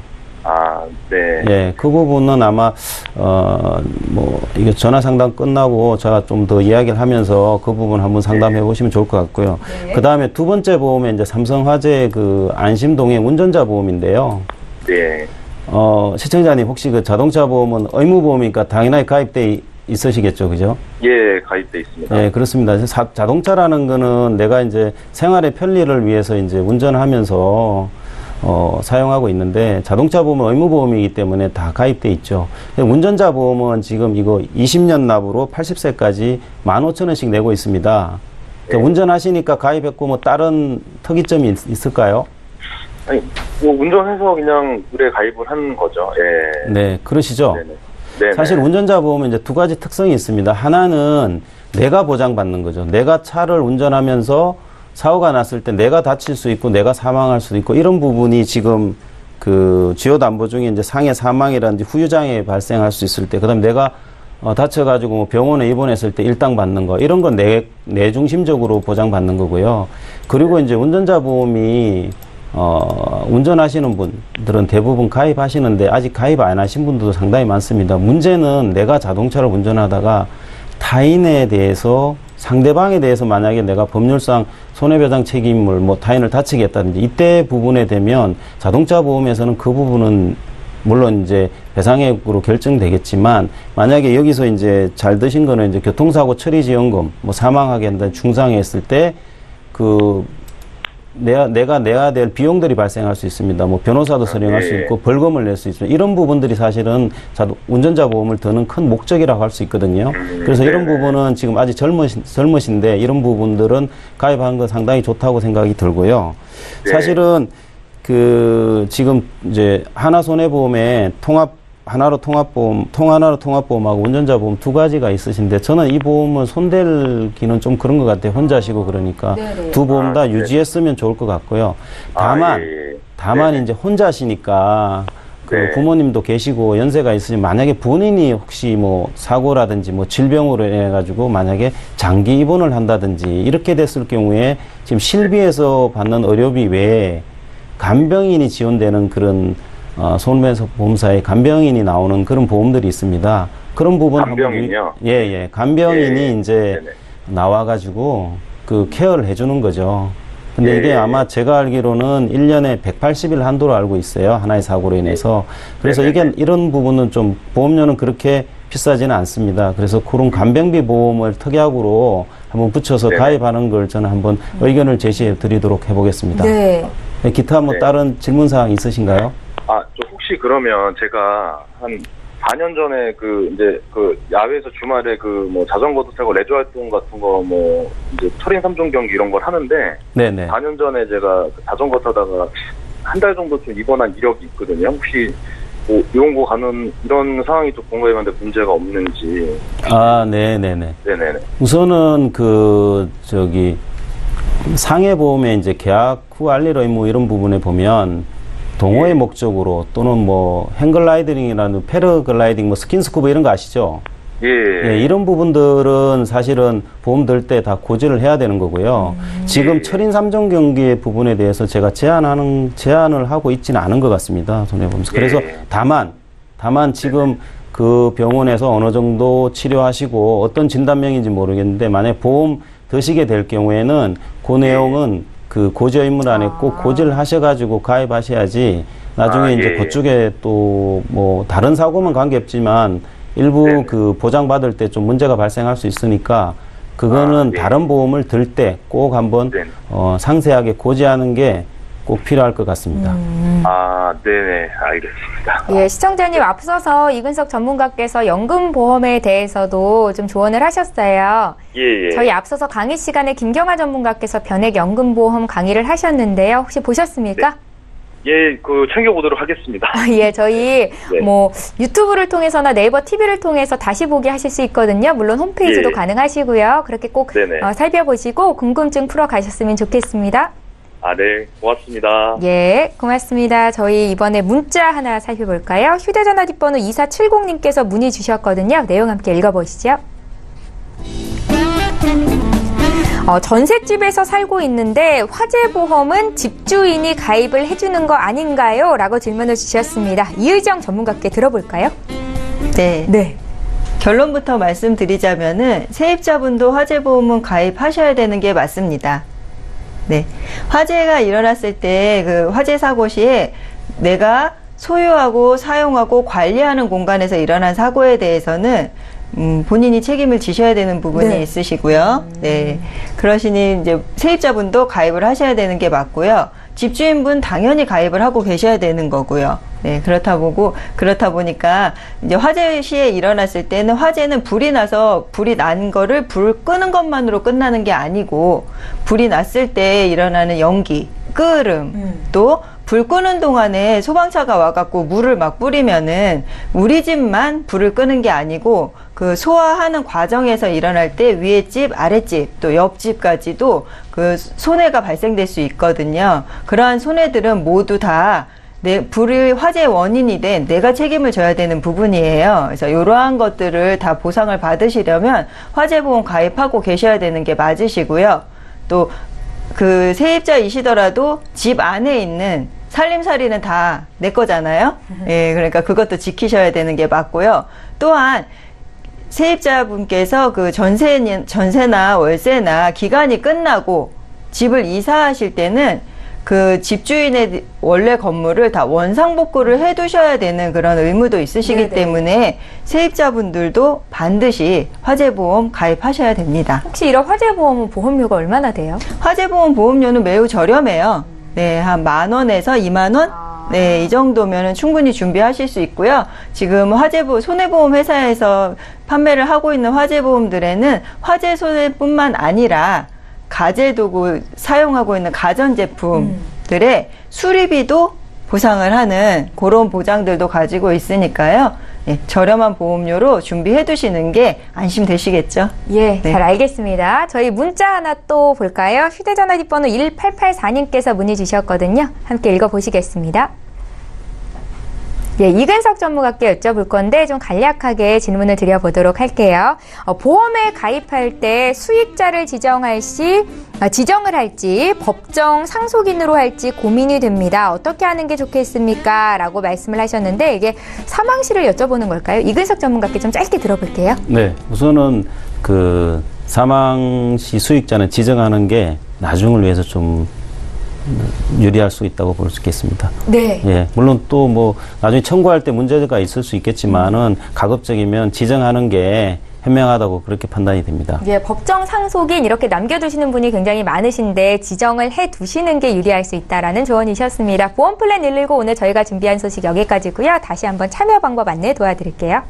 네. 예, 그 부분은 아마 뭐 이게 전화 상담 끝나고 제가 좀 더 이야기를 하면서 그 부분 한번 상담해 보시면 좋을 것 같고요. 네. 그 다음에 두 번째 보험에 이제 삼성화재 그 안심동행 운전자 보험인데요. 네. 시청자님 혹시 그 자동차 보험은 의무보험이니까 당연하게 가입돼 있으시겠죠, 그죠? 예, 가입돼 있습니다. 예, 그렇습니다. 자동차라는 거는 내가 이제 생활의 편리를 위해서 이제 운전하면서 사용하고 있는데 자동차 보험은 의무보험이기 때문에 다 가입돼 있죠. 운전자 보험은 지금 이거 20년 납으로 80세까지 15,000원씩 내고 있습니다. 그러니까 운전하시니까 가입했고 뭐 다른 특이점이 있을까요? 아니, 뭐 운전해서 그냥 의뢰 가입을 한 거죠. 예. 네, 그러시죠? 네네. 네네. 사실 운전자 보험은 이제 두 가지 특성이 있습니다. 하나는 내가 보장받는 거죠. 내가 차를 운전하면서 사고가 났을 때 내가 다칠 수 있고 내가 사망할 수도 있고 이런 부분이 지금 그 주요 담보 중에 이제 상해 사망이라든지 후유장애 발생할 수 있을 때, 그다음 내가 다쳐가지고 뭐 병원에 입원했을 때 일당 받는 거 이런 건 내 중심적으로 보장받는 거고요. 그리고 이제 운전자 보험이 운전하시는 분들은 대부분 가입하시는데 아직 가입 안 하신 분들도 상당히 많습니다. 문제는 내가 자동차를 운전하다가 타인에 대해서 상대방에 대해서 만약에 내가 법률상 손해배상 책임을 뭐 타인을 다치게 했다든지 이때 부분에 되면 자동차 보험에서는 그 부분은 물론 이제 배상액으로 결정되겠지만 만약에 여기서 이제 잘 드신 거는 이제 교통사고 처리지원금 뭐 사망하게 한다 중상했을 때 그 내가 내야 될 비용들이 발생할 수 있습니다. 뭐 변호사도 선임할 수 있고 벌금을 낼 수 있습니다. 이런 부분들이 사실은 운전자 보험을 드는 큰 목적이라고 할 수 있거든요. 그래서 이런 부분은 지금 아직 젊으신데 이런 부분들은 가입하는 건 상당히 좋다고 생각이 들고요. 사실은 그 지금 이제 하나손해보험에 하나로 통합보험하고 운전자 보험 두 가지가 있으신데 저는 이 보험은 손댈기는 좀 그런 것 같아요. 혼자시고 그러니까 네네. 두 보험 다 유지했으면 좋을 것 같고요. 다만 이제 혼자시니까 그 부모님도 계시고 연세가 있으시면 만약에 본인이 혹시 뭐 사고라든지 뭐 질병으로 인해 가지고 만약에 장기 입원을 한다든지 이렇게 됐을 경우에 지금 실비에서 받는 의료비 외에 간병인이 지원되는 그런 손해보험사에 간병인이 나오는 그런 보험들이 있습니다. 그런 부분 간병인이요? 예. 간병인이 예. 이제 네네. 나와가지고 그 케어를 해주는 거죠. 근데 예. 이게 아마 제가 알기로는 1년에 180일 한도로 알고 있어요. 하나의 사고로 인해서. 그래서 네네네. 이게 이런 부분은 좀 보험료는 그렇게 비싸지는 않습니다. 그래서 그런 간병비 보험을 특약으로 한번 붙여서 네네. 가입하는 걸 저는 한번 의견을 제시해 드리도록 해보겠습니다. 네. 기타 뭐 네. 다른 질문 사항 있으신가요? 저 혹시 그러면 제가 한 4년 전에 이제 야외에서 주말에 뭐 자전거도 타고 레저 활동 같은 거 뭐 이제 철인 3종 경기 이런 걸 하는데 네네. 4년 전에 제가 자전거 타다가 한 달 정도 좀 입원한 이력이 있거든요. 혹시 뭐 이용고 가는 이런 상황이 좀 건강에 문제가 없는지. 아, 네네네. 네네네. 우선은 상해보험의 이제 계약 후 알릴 의무 이런 부분에 보면 동호회 목적으로 또는 뭐 행글라이딩이라는 패러글라이딩, 뭐 스킨스쿠버 이런 거 아시죠? 예. 예, 이런 부분들은 사실은 보험 들 때 다 고지를 해야 되는 거고요. 지금 철인 3종 경기의 부분에 대해서 제가 제한을 하고 있지는 않은 것 같습니다. 손해보험에서. 그래서 다만 지금 그 병원에서 어느 정도 치료하시고 어떤 진단명인지 모르겠는데 만약 보험 드시게 될 경우에는 그 내용은 그 고지 의무 안에 꼭 고지를 하셔가지고 가입하셔야지 나중에 이제 그쪽에 또 뭐 다른 사고면 관계없지만 일부 네네. 그 보장받을 때 좀 문제가 발생할 수 있으니까 그거는 다른 보험을 들 때 꼭 한번 네네. 상세하게 고지하는 게 꼭 필요할 것 같습니다. 네네. 알겠습니다. 예, 시청자님 앞서서 이근석 전문가께서 연금보험에 대해서도 좀 조언을 하셨어요. 예. 저희 앞서서 강의 시간에 김경아 전문가께서 변액 연금보험 강의를 하셨는데요. 혹시 보셨습니까? 예, 챙겨보도록 하겠습니다. 예, 저희 네. 뭐 유튜브를 통해서나 네이버 TV를 통해서 다시 보기 하실 수 있거든요. 물론 홈페이지도 예. 가능하시고요. 그렇게 꼭 네네. 살펴보시고 궁금증 풀어 가셨으면 좋겠습니다. 네. 고맙습니다. 예, 고맙습니다. 저희 이번에 문자 하나 살펴볼까요? 휴대전화 뒷번호 2470님께서 문의 주셨거든요. 내용 함께 읽어보시죠. 전셋집에서 살고 있는데 화재보험은 집주인이 가입을 해주는 거 아닌가요? 라고 질문을 주셨습니다. 이의정 전문가께 들어볼까요? 네. 결론부터 말씀드리자면은 세입자분도 화재보험은 가입하셔야 되는 게 맞습니다. 네. 화재가 일어났을 때 그 화재 사고 시에 내가 소유하고 사용하고 관리하는 공간에서 일어난 사고에 대해서는 본인이 책임을 지셔야 되는 부분이 네. 있으시고요. 네. 그러시니 이제 세입자분도 가입을 하셔야 되는 게 맞고요. 집주인분 당연히 가입을 하고 계셔야 되는 거고요. 네. 그렇다 보니까 이제 화재 시에 일어났을 때는 화재는 불이 난 거를 불 끄는 것만으로 끝나는 게 아니고 불이 났을 때 일어나는 연기, 끓음, 또 불 끄는 동안에 소방차가 와갖고 물을 막 뿌리면은 우리 집만 불을 끄는 게 아니고 그 소화하는 과정에서 일어날 때 위에 집, 아랫집, 또 옆집까지도 그 손해가 발생될 수 있거든요. 그러한 손해들은 모두 다 불이 화재의 원인이 된 내가 책임을 져야 되는 부분이에요. 그래서 이러한 것들을 다 보상을 받으시려면 화재보험 가입하고 계셔야 되는 게 맞으시고요. 또 그 세입자이시더라도 집 안에 있는 살림살이는 다 내 거잖아요. 예, 그러니까 그것도 지키셔야 되는 게 맞고요. 또한 세입자분께서 그 전세나 월세나 기간이 끝나고 집을 이사하실 때는 그 집주인의 원래 건물을 다 원상복구를 해두셔야 되는 그런 의무도 있으시기 때문에 세입자분들도 반드시 화재보험 가입하셔야 됩니다. 혹시 이런 화재보험은 보험료가 얼마나 돼요? 화재보험 보험료는 매우 저렴해요. 네, 한 10,000원에서 20,000원? 네, 이 정도면은 충분히 준비하실 수 있고요. 지금 손해보험 회사에서 판매를 하고 있는 화재보험들에는 화재 손해뿐만 아니라 가재도구 사용하고 있는 가전제품들의 수리비도 보상을 하는 그런 보장들도 가지고 있으니까요. 예, 저렴한 보험료로 준비해 두시는 게 안심되시겠죠? 예, 네. 잘 알겠습니다. 저희 문자 하나 또 볼까요? 휴대전화 뒷번호 1884님께서 문의 주셨거든요. 함께 읽어보시겠습니다. 예, 이근석 전문가께 여쭤볼 건데 좀 간략하게 질문을 드려보도록 할게요. 보험에 가입할 때 수익자를 지정을 할지 법정 상속인으로 할지 고민이 됩니다. 어떻게 하는 게 좋겠습니까? 라고 말씀을 하셨는데 이게 사망시를 여쭤보는 걸까요? 이근석 전문가께 좀 짧게 들어볼게요. 네, 우선은 그 사망시 수익자는 지정하는 게 나중을 위해서 좀 유리할 수 있다고 볼 수 있겠습니다. 네. 예, 물론 또 뭐 나중에 청구할 때 문제가 있을 수 있겠지만은 가급적이면 지정하는 게 현명하다고 그렇게 판단이 됩니다. 예, 법정 상속인 이렇게 남겨두시는 분이 굉장히 많으신데 지정을 해두시는 게 유리할 수 있다라는 조언이셨습니다. 보험 플랜 119 오늘 저희가 준비한 소식 여기까지고요. 다시 한번 참여 방법 안내 도와드릴게요.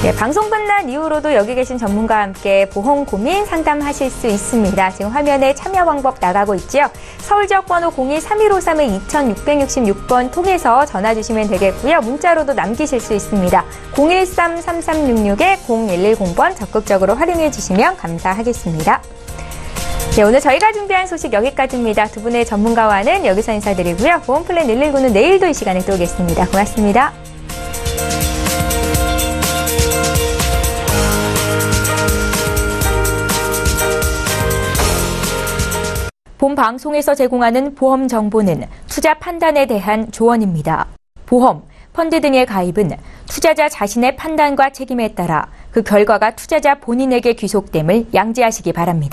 네, 방송 끝난 이후로도 여기 계신 전문가와 함께 보험 고민 상담하실 수 있습니다. 지금 화면에 참여 방법 나가고 있죠. 서울 지역번호 02-3153-2666번 통해서 전화 주시면 되겠고요. 문자로도 남기실 수 있습니다. 013-3366-0110번 적극적으로 활용해 주시면 감사하겠습니다. 네, 오늘 저희가 준비한 소식 여기까지입니다. 두 분의 전문가와는 여기서 인사드리고요. 보험 플랜 119는 내일도 이 시간에 또 오겠습니다. 고맙습니다. 본 방송에서 제공하는 보험 정보는 투자 판단에 대한 조언입니다. 보험, 펀드 등의 가입은 투자자 자신의 판단과 책임에 따라 그 결과가 투자자 본인에게 귀속됨을 양지하시기 바랍니다.